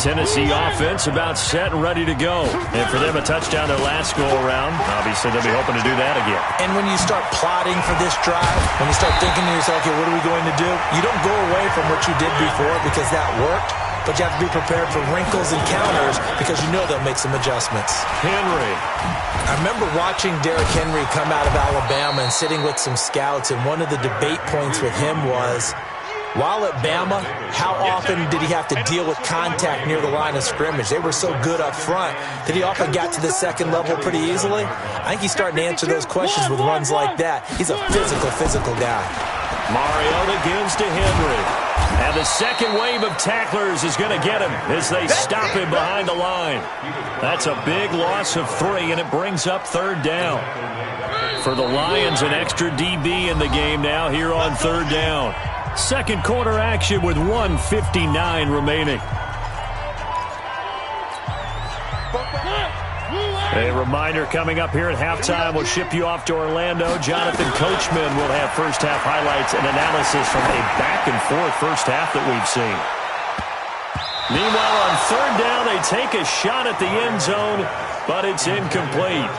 D: Tennessee offense about set and ready to go. And for them, a touchdown their last go-around. Obviously, they'll be hoping to do that again.
E: And when you start plotting for this drive, when you start thinking to yourself, okay, what are we going to do? You don't go away from what you did before because that worked, but you have to be prepared for wrinkles and counters because you know they'll make some adjustments.
D: Henry.
E: I remember watching Derrick Henry come out of Alabama and sitting with some scouts, and one of the debate points with him was, while at Bama, how often did he have to deal with contact near the line of scrimmage? They were so good up front that he often got to the second level pretty easily. I think he's starting to answer those questions with runs like that. He's a physical guy.
D: Mariota gives to Henry. And the second wave of tacklers is going to get him as they stop him behind the line. That's a big loss of 3, and it brings up 3rd down. For the Lions, an extra DB in the game now here on 3rd down. Second quarter action with 1:59 remaining. A reminder coming up here at halftime. We'll ship you off to Orlando. Jonathan Coachman will have first-half highlights and analysis from a back-and-forth first half that we've seen. Meanwhile, on 3rd down, they take a shot at the end zone, but it's incomplete.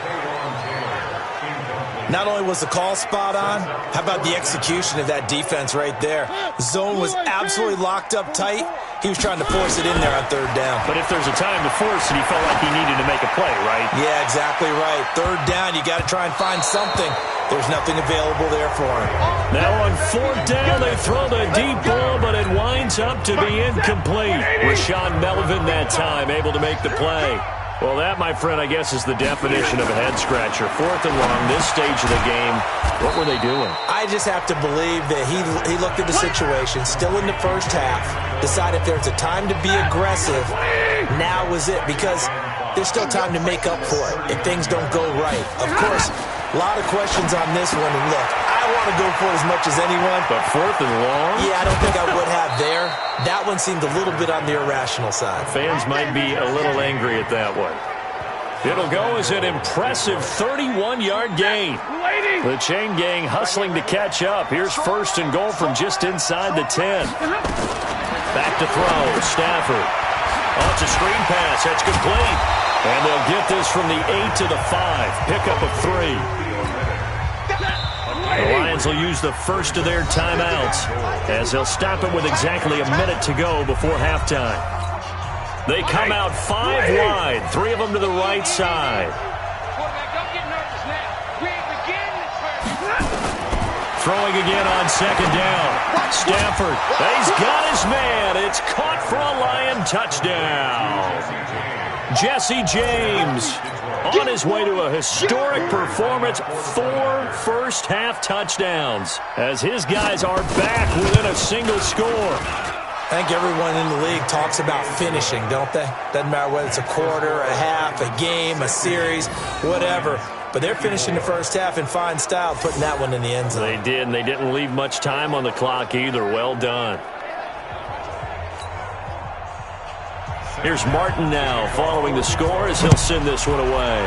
E: Not only was the call spot on, how about the execution of that defense right there? Zone was absolutely locked up tight. He was trying to force it in there on 3rd down.
D: But if there's a time to force it, he felt like he needed to make a play, right?
E: Yeah, exactly right. 3rd down, you got to try and find something. There's nothing available there for him.
D: Now on 4th down, they throw the deep ball, but it winds up to be incomplete. Rashaan Melvin that time able to make the play. Well, that, my friend, I guess is the definition of a head-scratcher. 4th and long, this stage of the game. What were they doing?
E: I just have to believe that he looked at the situation, still in the first half, decided if there's a time to be aggressive, now was it, because there's still time to make up for it if things don't go right. Of course, a lot of questions on this one, and look, I want to go for it as much as anyone.
D: But 4th and long?
E: Yeah, I don't think I would have there. That one seemed a little bit on the irrational side.
D: Fans might be a little angry at that one. It'll go as an impressive 31-yard gain. The chain gang hustling to catch up. Here's 1st and goal from just inside the 10. Back to throw. Stafford. Oh, it's a screen pass. That's complete. And they'll get this from the 8 to the 5. Pickup of 3. The Lions will use the first of their timeouts as they'll stop it with exactly a minute to go before halftime. They come out 5 wide, 3 of them to the right side. Throwing again on second down. Stafford, he's got his man. It's caught for a Lion touchdown. Jesse James on his way to a historic performance, 4 first-half touchdowns, as his guys are back within a single score.
E: I think everyone in the league talks about finishing, don't they? Doesn't matter whether it's a quarter, a half, a game, a series, whatever. But they're finishing the first half in fine style, putting that one in the end zone.
D: They did, and they didn't leave much time on the clock either. Well done. Here's Martin now following the score as he'll send this one away.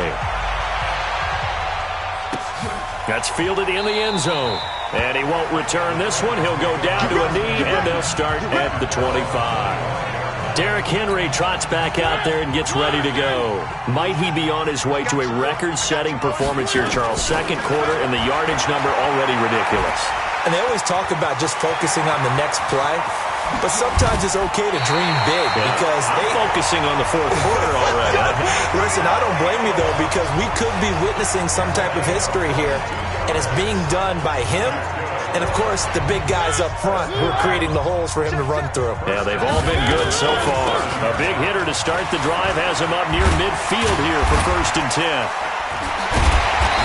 D: That's fielded in the end zone. And he won't return this one. He'll go down to a knee, and they'll start at the 25. Derrick Henry trots back out there and gets ready to go. Might he be on his way to a record-setting performance here, Charles? Second quarter, and the yardage number already ridiculous.
E: And they always talk about just focusing on the next play. But sometimes it's okay to dream big because they're
D: focusing on the fourth quarter already.
E: Listen, I don't blame you, though, because we could be witnessing some type of history here, and it's being done by him and, of course, the big guys up front who are creating the holes for him to run through.
D: Yeah, they've all been good so far. A big hitter to start the drive has him up near midfield here for 1st and 10.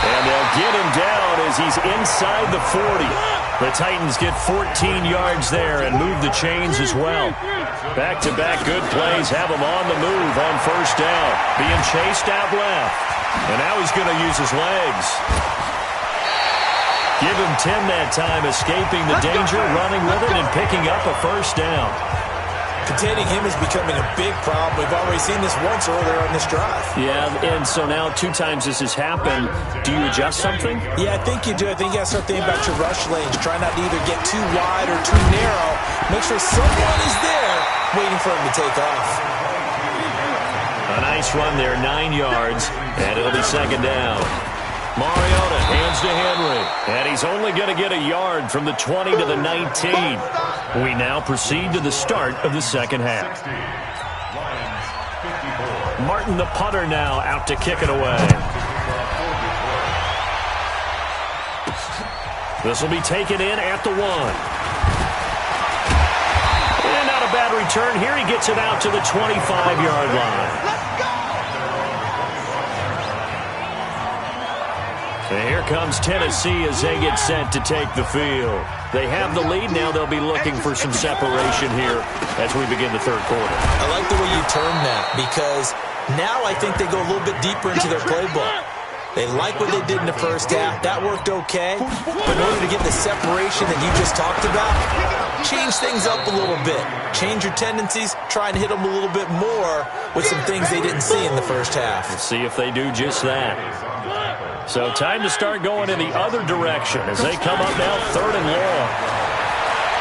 D: And they'll get him down as he's inside the 40. The Titans get 14 yards there and move the chains as well. Back-to-back good plays have him on the move on 1st down. Being chased out left. And now he's going to use his legs. Give him 10 that time, escaping the danger, running with it, and picking up a 1st down.
E: Containing him is becoming a big problem. We've already seen this once earlier on this drive.
D: Yeah, and so now 2 times this has happened. Do you adjust something?
E: Yeah, I think you do. I think you got to start thinking about your rush lanes. Try not to either get too wide or too narrow. Make sure someone is there waiting for him to take off.
D: A nice run there, 9 yards, and it'll be 2nd down. Mariota hands to Henry, and he's only going to get a yard from the 20 to the 19. We now proceed to the start of the second half. Martin, the punter, now out to kick it away. This will be taken in at the 1. And not a bad return here. He gets it out to the 25-yard line. And here comes Tennessee as they get set to take the field. They have the lead. Now they'll be looking for some separation here as we begin the 3rd quarter.
E: I like the way you term that because now I think they go a little bit deeper into their playbook. They like what they did in the first half. That worked okay. But in order to get the separation that you just talked about, change things up a little bit. Change your tendencies. Try and hit them a little bit more with some things they didn't see in the first half.
D: Let's see if they do just that. So time to start going in the other direction as they come up now 3rd and long.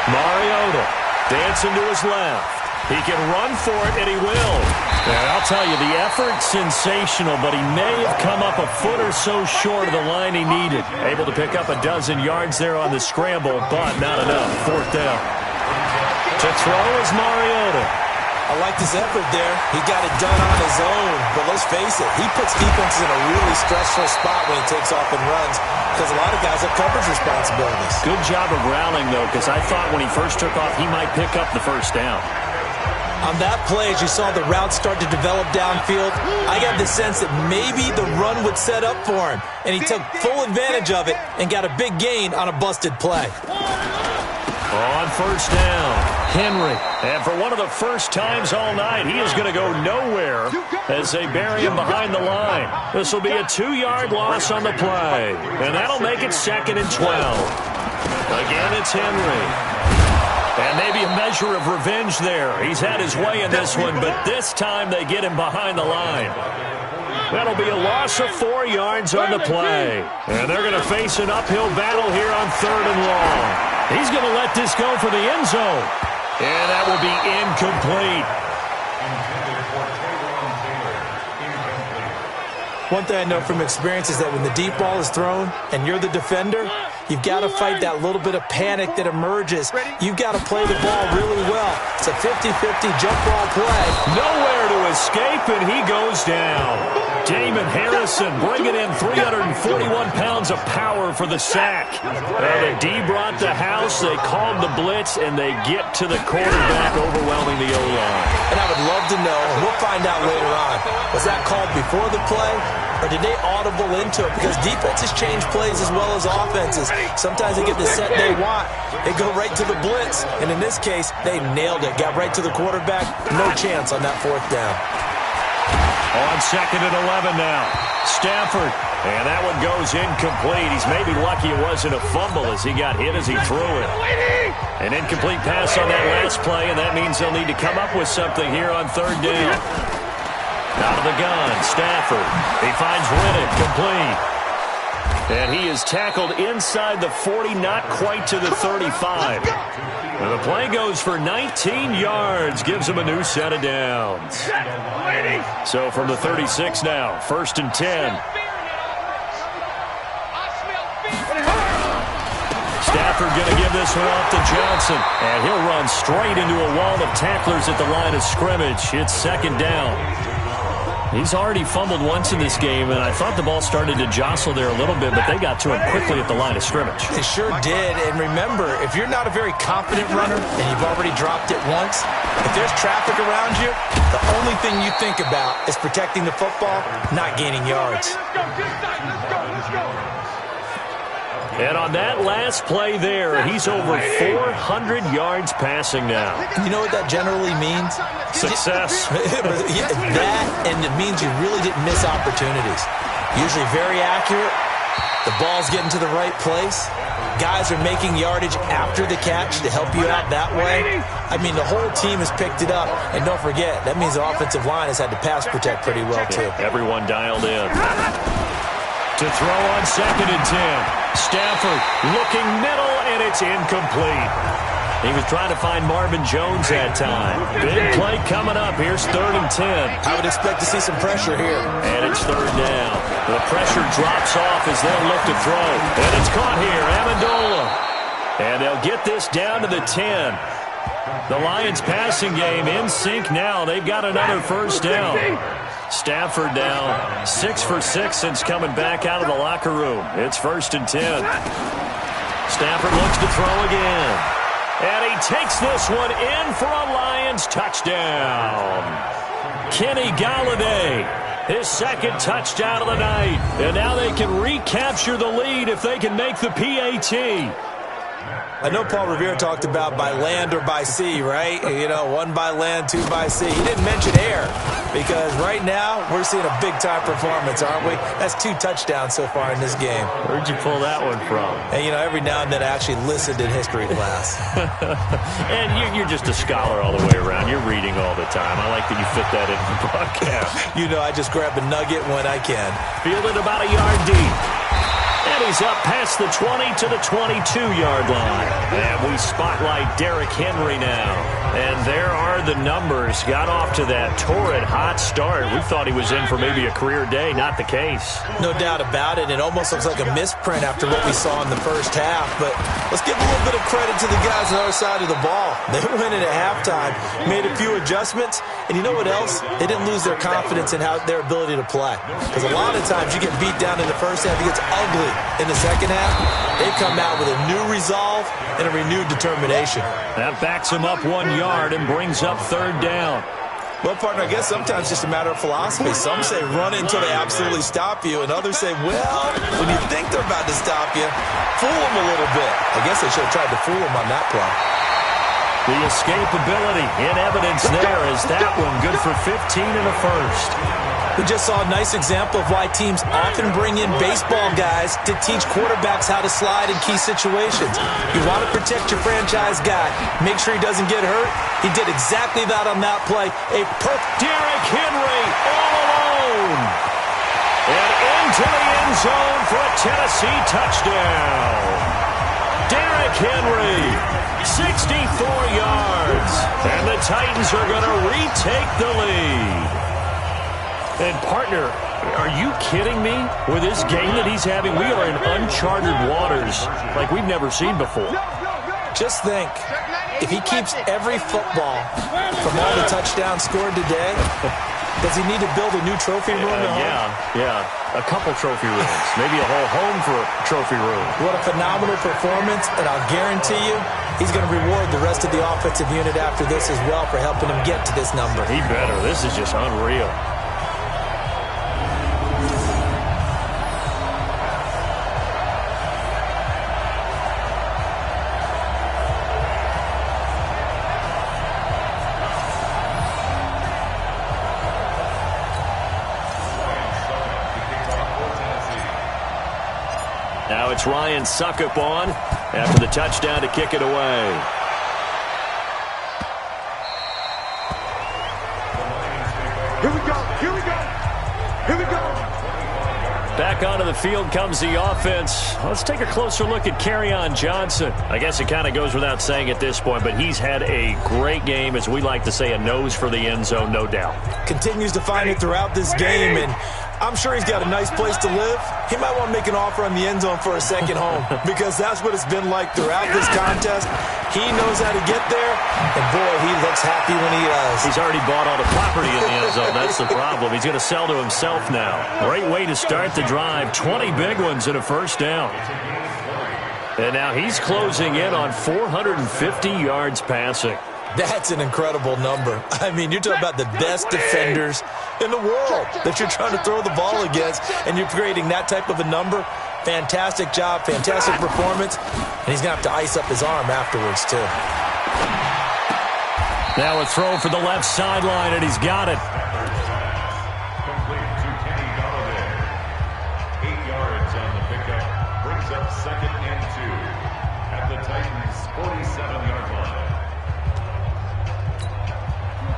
D: Mariota dancing to his left. He can run for it, and he will. And I'll tell you, the effort's sensational, but he may have come up a foot or so short of the line he needed. Able to pick up a dozen yards there on the scramble, but not enough. 4th down. To throw is Mariota.
E: I like his effort there. He got it done on his own. But let's face it, he puts defenses in a really stressful spot when he takes off and runs because a lot of guys have coverage responsibilities.
D: Good job of rallying, though, because I thought when he first took off, he might pick up the 1st down.
E: On that play, as you saw the route start to develop downfield, I got the sense that maybe the run would set up for him. And he took full advantage of it and got a big gain on a busted play.
D: On 1st down, Henry. And for one of the first times all night, he is going to go nowhere as they bury him behind the line. This will be a 2-yard loss on the play. And that'll make it 2nd and 12. Again, it's Henry. And maybe a measure of revenge there. He's had his way in this one, but this time they get him behind the line. That'll be a loss of 4 yards on the play. And they're going to face an uphill battle here on 3rd and long. He's going to let this go for the end zone. And that will be incomplete.
E: One thing I know from experience is that when the deep ball is thrown and you're the defender, you've got to fight that little bit of panic that emerges. You've got to play the ball really well. It's a 50-50 jump ball play.
D: Nowhere to escape, and he goes down. Damon Harrison bringing in 341 pounds of power for the sack. The D brought the house, they called the blitz, and they get to the quarterback, overwhelming the O-line.
E: And I would love to know, and we'll find out later on, was that called before the play, or did they audible into it? Because defenses change plays as well as offenses. Sometimes they get the set they want. They go right to the blitz, and in this case, they nailed it. Got right to the quarterback. No chance on that fourth down.
D: On 2nd and 11 now. Stafford. And that one goes incomplete. He's maybe lucky it wasn't a fumble as he got hit as he threw it. An incomplete pass on that last play, and that means they'll need to come up with something here on 3rd down. Out of the gun, Stafford. He finds Riddick, complete. And he is tackled inside the 40, not quite to the 35. And the play goes for 19 yards, gives him a new set of downs. So from the 36 now, 1st and 10. Stafford going to give this one off to Johnson. And he'll run straight into a wall of tacklers at the line of scrimmage. It's 2nd down. He's already fumbled once in this game, and I thought the ball started to jostle there a little bit, but they got to him quickly at the line of scrimmage.
E: They sure did. And remember, if you're not a very confident runner and you've already dropped it once, if there's traffic around you, the only thing you think about is protecting the football, not gaining yards.
D: And on that last play there, he's over 400 yards passing now.
E: You know what that generally means?
D: Success.
E: That, and it means you really didn't miss opportunities. Usually very accurate. The ball's getting to the right place. Guys are making yardage after the catch to help you out that way. I mean, the whole team has picked it up. And don't forget, that means the offensive line has had to pass protect pretty well, too.
D: Everyone dialed in. To throw on 2nd and 10. Stafford looking middle, and it's incomplete. He was trying to find Marvin Jones that time. Big play coming up. Here's 3rd and 10.
E: I would expect to see some pressure here.
D: And it's 3rd down. The pressure drops off as they'll look to throw. And it's caught here. Amendola. And they'll get this down to the 10. The Lions passing game in sync now. They've got another 1st down. Stafford now 6 for 6 since coming back out of the locker room. It's 1st and 10. Stafford looks to throw again. And he takes this one in for a Lions touchdown. Kenny Galladay, his 2nd touchdown of the night. And now they can recapture the lead if they can make the PAT.
E: I know Paul Revere talked about by land or by sea, right? You know, 1 by land, 2 by sea. He didn't mention air because right now we're seeing a big-time performance, aren't we? That's 2 touchdowns so far in this game.
D: Where'd you pull that one from?
E: And, you know, every now and then I actually listened in history class.
D: And you're just a scholar all the way around. You're reading all the time. I like that you fit that into the broadcast.
E: You know, I just grab a nugget when I can.
D: Fielded about a yard deep. And he's up past the 20 to the 22-yard line. And we spotlight Derrick Henry now. And there are the numbers. Got off to that torrid hot start. We thought he was in for maybe a career day. Not the case.
E: No doubt about it. It almost looks like a misprint after what we saw in the first half. But let's give a little bit of credit to the guys on the other side of the ball. They went in at halftime, made a few adjustments. And you know what else? They didn't lose their confidence in their ability to play. Because a lot of times you get beat down in the first half, it gets ugly. In the second half, they come out with a new resolve and a renewed determination.
D: That backs him up 1 yard and brings up 3rd down.
E: Well, partner, I guess sometimes it's just a matter of philosophy. Some say run until they absolutely stop you, and others say, well, when you think they're about to stop you, fool them a little bit. I guess they should have tried to fool them on that play.
D: The escapability in evidence there is that one good for 15 and a 1st.
E: We just saw a nice example of why teams often bring in baseball guys to teach quarterbacks how to slide in key situations. You want to protect your franchise guy. Make sure he doesn't get hurt. He did exactly that on that play.
D: Derrick Henry all alone. And into the end zone for a Tennessee touchdown. Derrick Henry, 64 yards. And the Titans are going to retake the lead. And, partner, Are you kidding me? With this game that he's having, we are in uncharted waters like we've never seen before.
E: Just think, if he keeps every football from all the touchdowns scored today, does he need to build a new trophy room at home?
D: Yeah. A couple trophy rooms. Maybe a whole home for a trophy room.
E: What a phenomenal performance, and I'll guarantee you he's going to reward the rest of the offensive unit after this as well for helping him get to this number.
D: He better. This is just unreal. Now it's Ryan Suckup on after the touchdown to kick it away.
F: Here we go. Here we go. Here we go.
D: Back onto the field comes the offense. Let's take a closer look at Kerryon Johnson. I guess it kind of goes without saying at this point, but he's had a great game, as we like to say, a nose for the end zone, no doubt.
E: Continues to find it throughout this game, and I'm sure he's got a nice place to live. He might want to make an offer on the end zone for a second home because that's what it's been like throughout this contest. He knows how to get there, and boy, he looks happy when he does.
D: He's already bought all the property in the end zone. That's the problem. He's going to sell to himself now. Great way to start the drive. 20 big ones and a first down. And now he's closing in on 450 yards passing.
E: That's an incredible number. I mean, you're talking about the best defenders in the world that you're trying to throw the ball against, and you're creating that type of a number. Fantastic job, fantastic performance, and he's going to have to ice up his arm afterwards, too.
D: Now a throw for the left sideline, and he's got it.
I: Complete to Kenny Golladay. 8 yards on the pickup. Brings up 2nd and 2 at the Titans' 47-yard line.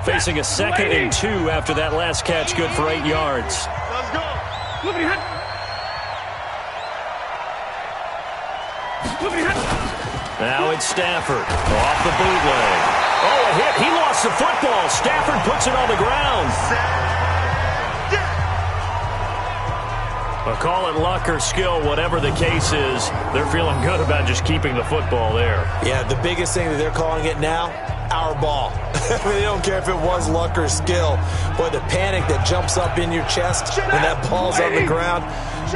D: Facing a 2nd and 2 after that last catch, good for 8 yards.
F: Let's go.
D: Now it's Stafford off the bootleg. Oh, a hit. He lost the football. Stafford puts it on the ground. Well, call it luck or skill, whatever the case is, they're feeling good about just keeping the football there.
E: Yeah, the biggest thing that they're calling it now, our ball. They don't care if it was luck or skill. Boy, the panic that jumps up in your chest when that ball's on the ground,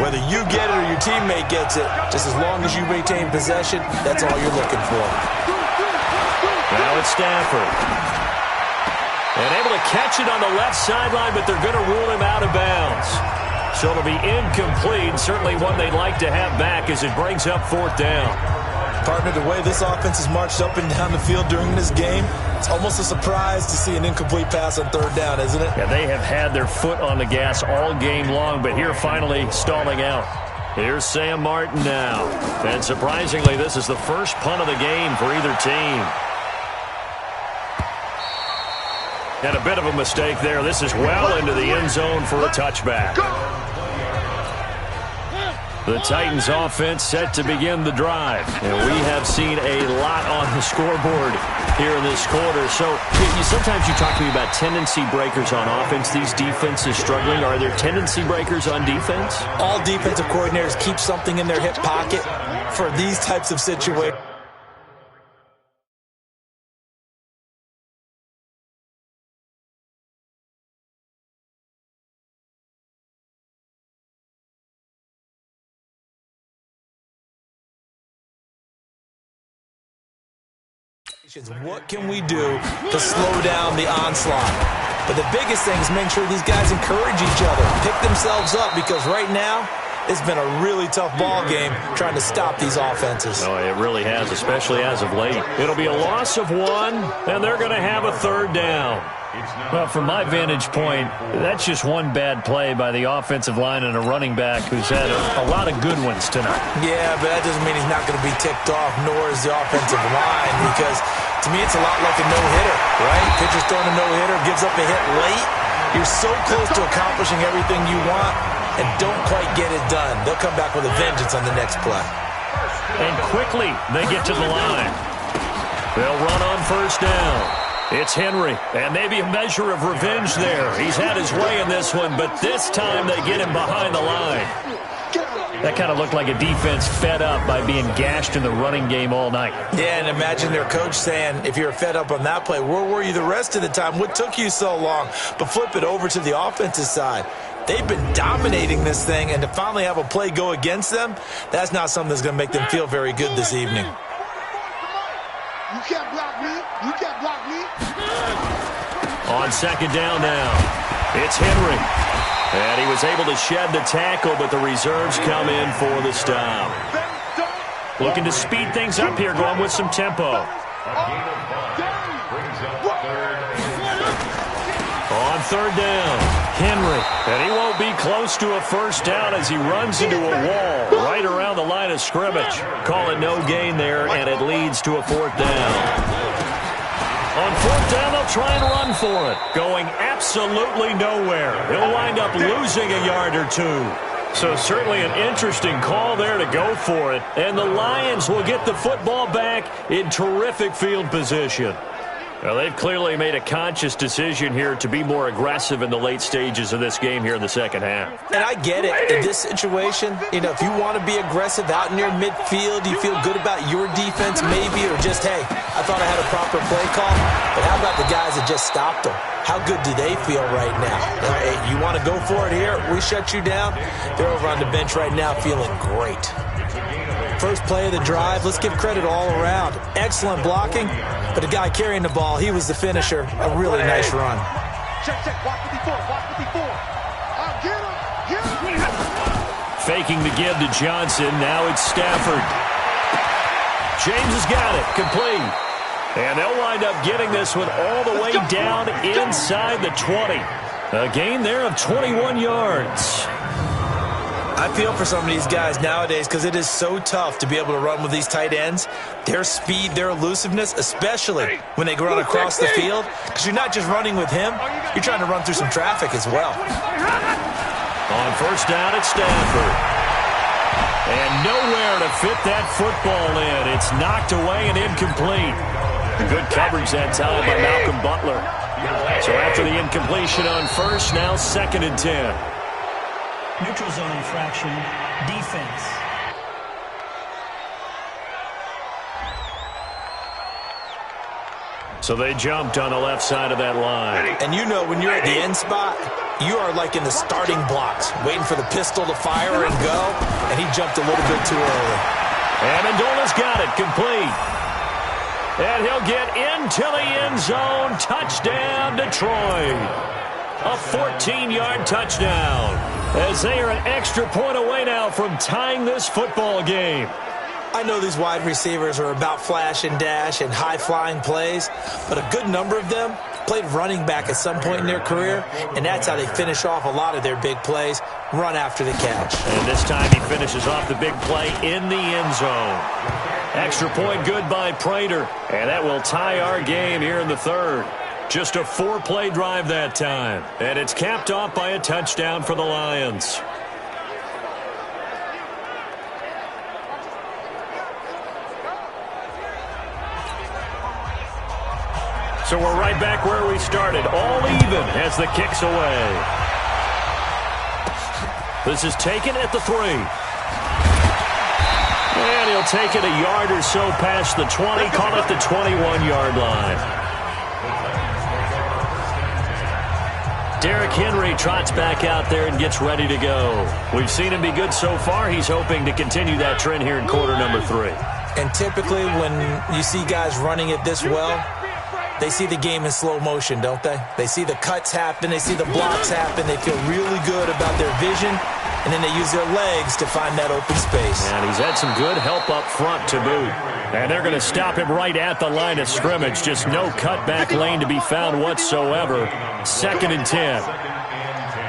E: whether you get it or your teammate gets it, just as long as you retain possession, that's all you're looking for.
D: Now it's Stafford. And able to catch it on the left sideline, but they're going to rule him out of bounds. So it'll be incomplete, certainly one they'd like to have back as it brings up 4th down.
E: Partner, the way this offense has marched up and down the field during this game, it's almost a surprise to see an incomplete pass on 3rd down, isn't it?
D: Yeah, they have had their foot on the gas all game long, but here finally stalling out. Here's Sam Martin now. And surprisingly, this is the first punt of the game for either team. And a bit of a mistake there. This is well into the end zone for a touchback. The Titans offense set to begin the drive. And we have seen a lot on the scoreboard here in this quarter. So sometimes you talk to me about tendency breakers on offense. These defenses struggling. Are there tendency breakers on defense?
E: All defensive coordinators keep something in their hip pocket for these types of situations. What can we do to slow down the onslaught? But the biggest thing is make sure these guys encourage each other, pick themselves up, because right now it's been a really tough ball game trying to stop these offenses.
D: Oh, it really has, especially as of late. It'll be a loss of 1, and they're going to have a 3rd down. Well, from my vantage point, that's just one bad play by the offensive line and a running back who's had a lot of good ones tonight.
E: Yeah, but that doesn't mean he's not going to be ticked off, nor is the offensive line, because to me it's a lot like a no-hitter, right? Pitcher's throwing a no-hitter, gives up a hit late. You're so close to accomplishing everything you want and don't quite get it done. They'll come back with a vengeance on the next play.
D: And quickly they get to the line. They'll run on 1st down. It's Henry, and maybe a measure of revenge there. He's had his way in this one, but this time they get him behind the line. That kind of looked like a defense fed up by being gashed in the running game all night.
E: Yeah, and imagine their coach saying, if you're fed up on that play, where were you the rest of the time? What took you so long? But flip it over to the offensive side. They've been dominating this thing, and to finally have a play go against them, that's not something that's going to make them feel very good this evening.
F: You can't block me. You can't block me.
D: On second down now, it's Henry. And he was able to shed the tackle, but the reserves come in for the stop. Looking to speed things up here, going with some tempo. On third down, Henry. And he won't be close to a first down as he runs into a wall right around the line of scrimmage. Call it no gain there, and it leads to a fourth down. On fourth down, they'll try and run for it. Going absolutely nowhere. He'll wind up losing a yard or two. So certainly an interesting call there to go for it. And the Lions will get the football back in terrific field position. Well, they've clearly made a conscious decision here to be more aggressive in the late stages of this game here in the second half.
E: And I get it. In this situation, you know, if you want to be aggressive out near midfield, you feel good about your defense maybe, or just, hey, I thought I had a proper play call. But how about the guys that just stopped them? How good do they feel right now? Hey, you want to go for it here? We shut you down. They're over on the bench right now feeling great. First play of the drive, let's give credit all around. Excellent blocking, but the guy carrying the ball, he was the finisher. A really nice run.
F: Check, check. Watch 54. Watch 54. Get him. Get him.
D: Faking the give to Johnson. Now it's Stafford. James has got it. Complete. And they'll wind up getting this one all the way down inside the 20. A gain there of 21 yards.
E: I feel for some of these guys nowadays because it is so tough to be able to run with these tight ends. Their speed, their elusiveness, especially when they run across the field. Because you're not just running with him, you're trying to run through some traffic as well.
D: On first down, it's Stafford. And nowhere to fit that football in. It's knocked away and incomplete. Good coverage that time by Malcolm Butler. So after the incompletion on first, now 2nd and 10.
J: Neutral zone infraction, defense.
D: So they jumped on the left side of that line.
E: And you know when you're at the end spot, you are like in the starting blocks, waiting for the pistol to fire and go, and he jumped a little bit too early.
D: Amendola's got it, complete. And he'll get into the end zone. Touchdown, Detroit. A 14-yard touchdown, as they are an extra point away now from tying this football game.
E: I know these wide receivers are about flash and dash and high-flying plays, but a good number of them played running back at some point in their career, and that's how they finish off a lot of their big plays, run after the catch.
D: And this time he finishes off the big play in the end zone. Extra point good by Prater, and that will tie our game here in the third. Just a 4-play drive that time, and it's capped off by a touchdown for the Lions. So we're right back where we started, all even as the kick's away. This is taken at the 3. And he'll take it a yard or so past the 20, call it the 21-yard line. Derrick Henry trots back out there and gets ready to go. We've seen him be good so far. He's hoping to continue that trend here in quarter number 3.
E: And typically when you see guys running it this well, they see the game in slow motion, don't they? They see the cuts happen. They see the blocks happen. They feel really good about their vision. And then they use their legs to find that open space.
D: And he's had some good help up front to boot. And they're going to stop him right at the line of scrimmage. Just no cutback lane to be found whatsoever. 2nd and 10.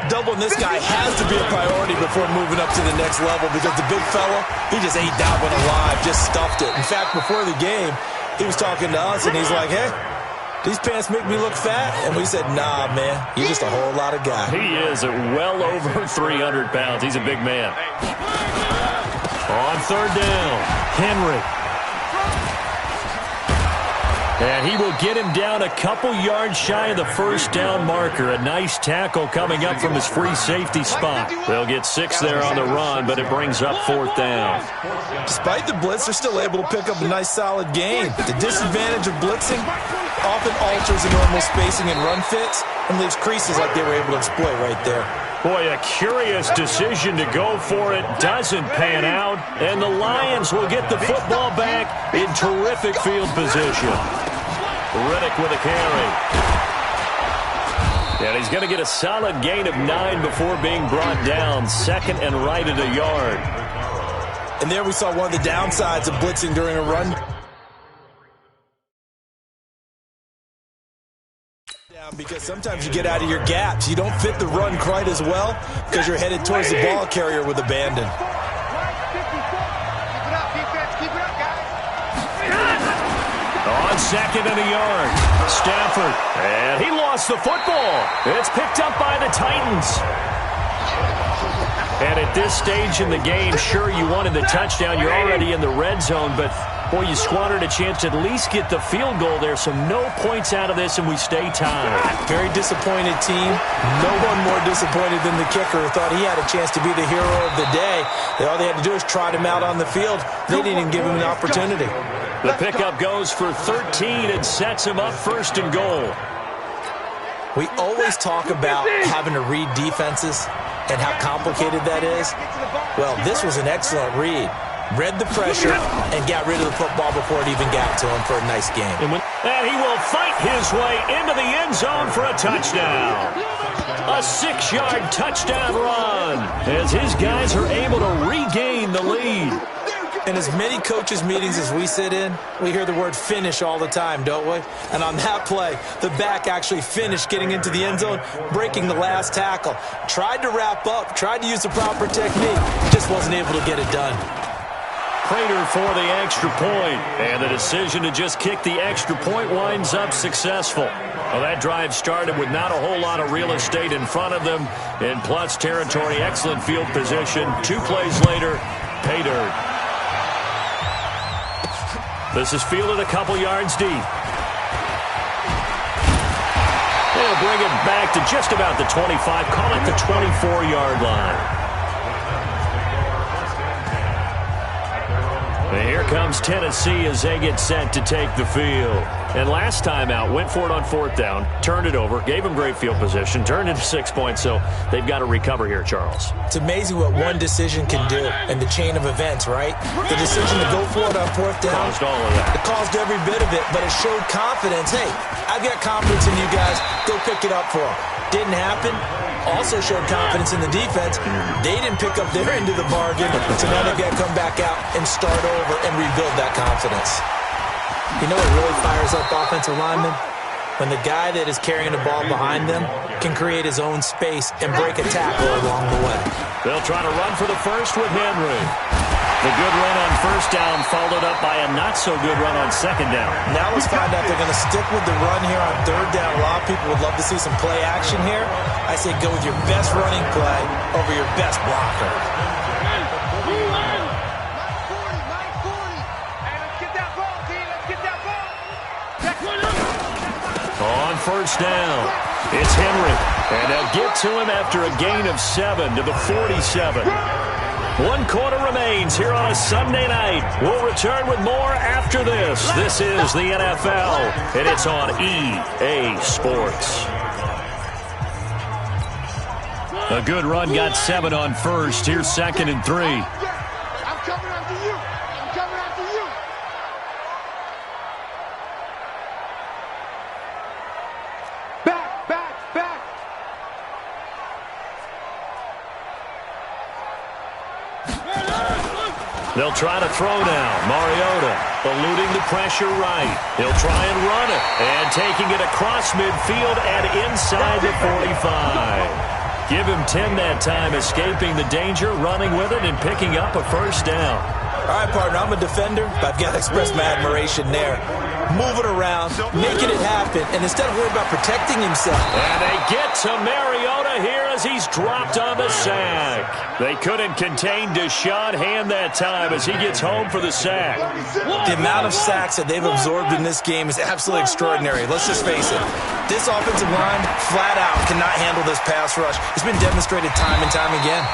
E: Doubling this guy has to be a priority before moving up to the next level because the big fella, he just ate that one alive, just stuffed it. In fact, before the game, he was talking to us, and he's like, hey, these pants make me look fat? And we said, nah, man, you're just a whole lot of guy.
D: He is at well over 300 pounds. He's a big man. On third down, Henry. And he will get him down a couple yards shy of the first down marker. A nice tackle coming up from his free safety spot. They'll get 6 there on the run, but it brings up 4th down.
E: Despite the blitz, they're still able to pick up a nice solid gain. The disadvantage of blitzing often alters the normal spacing and run fits and leaves creases like they were able to exploit right there.
D: Boy, a curious decision to go for it. Doesn't pan out. And the Lions will get the football back in terrific field position. Riddick with a carry. And he's going to get a solid gain of 9 before being brought down. 2nd and right at a yard.
E: And there we saw one of the downsides of blitzing during a run. Because sometimes you get out of your gaps. You don't fit the run quite as well because you're headed towards the ball carrier with abandon.
D: On 2nd and a yard, Stafford. And he lost the football. It's picked up by the Titans. And at this stage in the game, sure, you wanted the touchdown. You're already in the red zone, but boy, you squandered a chance to at least get the field goal there, so no points out of this, and we stay tied.
E: Very disappointed team. No one more disappointed than the kicker who thought he had a chance to be the hero of the day. All they had to do was trot him out on the field. They didn't even give him an opportunity.
D: The pickup goes for 13 and sets him up 1st and goal.
E: We always talk about having to read defenses and how complicated that is. Well, this was an excellent read. Read the pressure and got rid of the football before it even got to him for a nice game.
D: And he will fight his way into the end zone for a touchdown. A 6-yard touchdown run as his guys are able to regain the lead.
E: In as many coaches' meetings as we sit in, we hear the word finish all the time, don't we? And on that play, the back actually finished getting into the end zone, breaking the last tackle. Tried to wrap up, tried to use the proper technique, just wasn't able to get it done.
D: Prater for the extra point, and the decision to just kick the extra point winds up successful. Well, that drive started with not a whole lot of real estate in front of them. In plus territory, excellent field position. 2 plays later, pay dirt. This is fielded a couple yards deep. They'll bring it back to just about the 25, call it the 24-yard line. And here comes Tennessee as they get set to take the field. And last time out, went for it on 4th down, turned it over, gave them great field position, turned into 6 points, so they've got to recover here, Charles.
E: It's amazing what one decision can do in the chain of events, right? The decision to go for it on 4th down.
D: Caused all of that.
E: It caused every bit of it, but it showed confidence. Hey, I've got confidence in you guys. Go pick it up for them. Didn't happen. Also showed confidence in the defense. They didn't pick up their end of the bargain, so now they've got to come back out and start over and rebuild that confidence. You know what really fires up offensive linemen? When the guy that is carrying the ball behind them can create his own space and break a tackle along the way.
D: They'll try to run for the first with Henry. The good run on 1st down followed up by a not-so-good run on 2nd down.
E: Now let's find out if they're going to stick with the run here on 3rd down. A lot of people would love to see some play action here. I say go with your best running play over your best blocker.
D: On 1st down, it's Henry. And they'll get to him after a gain of 7 to the 47. 1 quarter remains here on a Sunday night. We'll return with more after this. This is the NFL, and it's on EA Sports. A good run got 7 on 1st. Here's 2nd and 3.
F: I'm coming after you. I'm coming after you. Back.
D: They'll try to throw now. Mariota eluding the pressure right. He'll try and run it. And taking it across midfield and inside the 45. Give him 10 that time, escaping the danger, running with it, and picking up a 1st down.
E: All right, partner, I'm a defender, but I've got to express my admiration there. moving around, making it happen, and instead of worrying about protecting himself.
D: And they get to Mariota here as he's dropped on the sack. They couldn't contain Deshaun Hand that time as he gets home for the sack.
E: The amount of sacks that they've absorbed in this game is absolutely extraordinary. Let's just face it. This offensive line, flat out, cannot handle this pass rush. It's been demonstrated time and time again.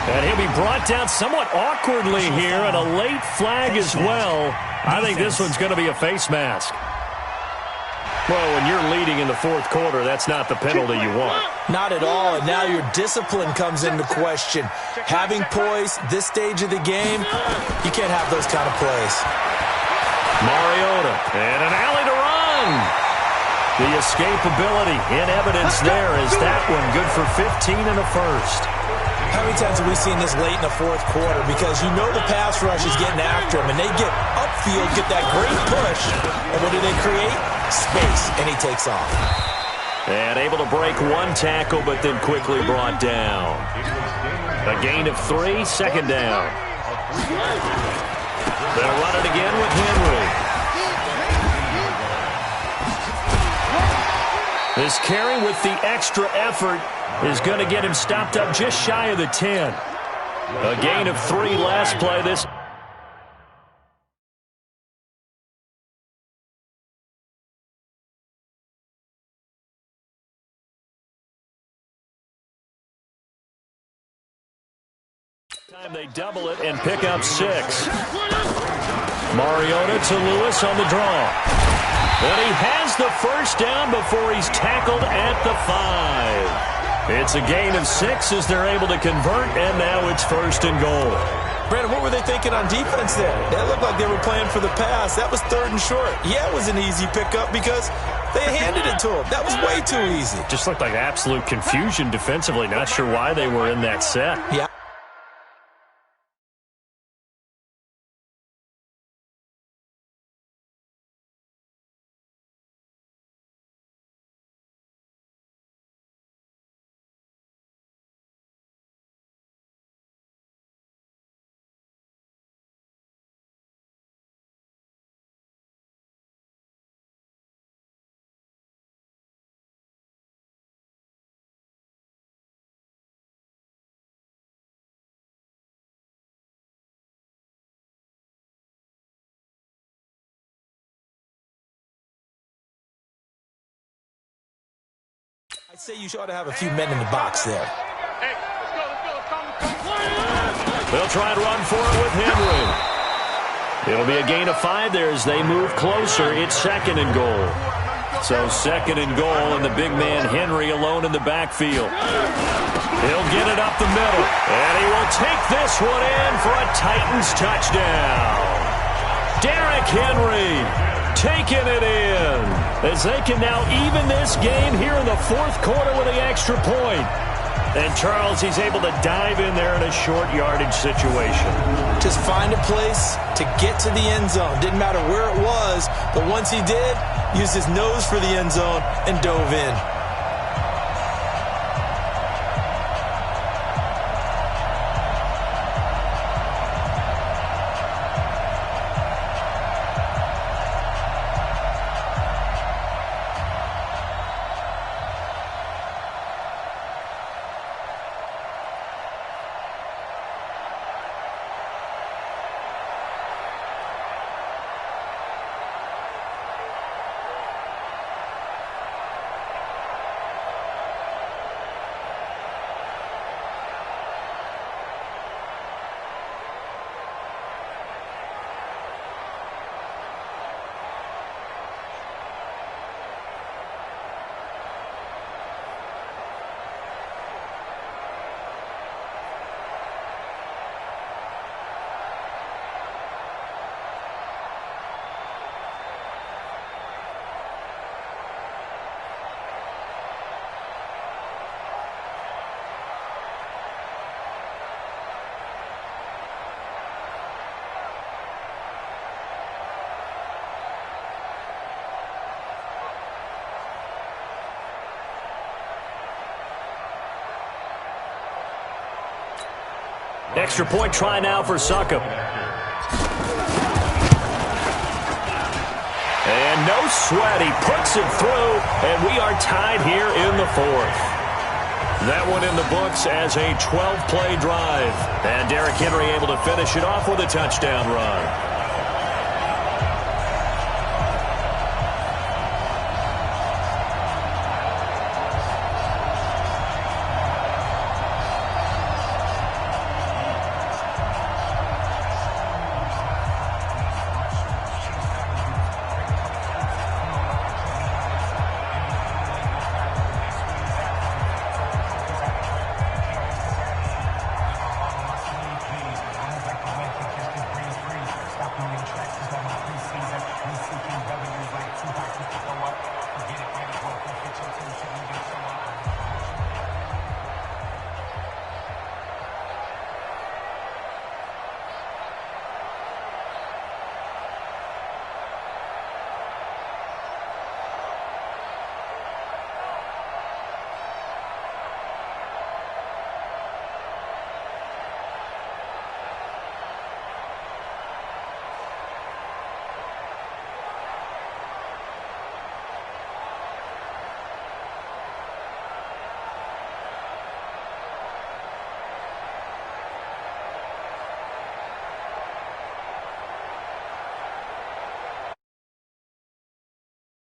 D: And he'll be brought down somewhat awkwardly here, and a late flag as well. I think this one's going to be a face mask. Well, when you're leading in the fourth quarter, that's not the penalty you want.
E: Not at all, and now your discipline comes into question. Having poise this stage of the game, you can't have those kind of plays.
D: Mariota, and an alley to run. The escapability in evidence there is that one good for 15 in the first.
E: How many times have we seen this late in the fourth quarter? Because you know the pass rush is getting after him, and they get upfield, get that great push, and what do they create? Space, and he takes off.
D: And able to break one tackle, but then quickly brought down. A gain of 3, second down. They'll run it again with Henry. This carry with the extra effort is going to get him stopped up just shy of the 10. A gain of 3 last play. This time they double it and pick up 6. Mariota to Lewis on the draw. And he has the first down before he's tackled at the 5. It's a gain of 6 as they're able to convert, and now it's first and goal.
E: Brandon, what were they thinking on defense there? That looked like they were playing for the pass. That was 3rd and short. Yeah, it was an easy pickup because they handed it to him. That was way too easy.
D: Just looked like absolute confusion defensively. Not sure why they were in that set.
E: Yeah. I'd say you ought to have a few men in the box there.
F: Hey, let's go.
D: They'll try and run for it with Henry. It'll be a gain of 5 there as they move closer. It's 2nd and goal. So 2nd and goal, and the big man Henry alone in the backfield. He'll get it up the middle, and he will take this one in for a Titans touchdown. Derrick Henry taking it in as they can now even this game here in the fourth quarter with the extra point. And Charles, he's able to dive in there in a short yardage situation.
E: Just find a place to get to the end zone. Didn't matter where it was, but once he did, used his nose for the end zone and dove in.
D: Extra point try now for Succop. And no sweat. He puts it through, and we are tied here in the fourth. That one in the books as a 12-play drive. And Derrick Henry able to finish it off with a touchdown run.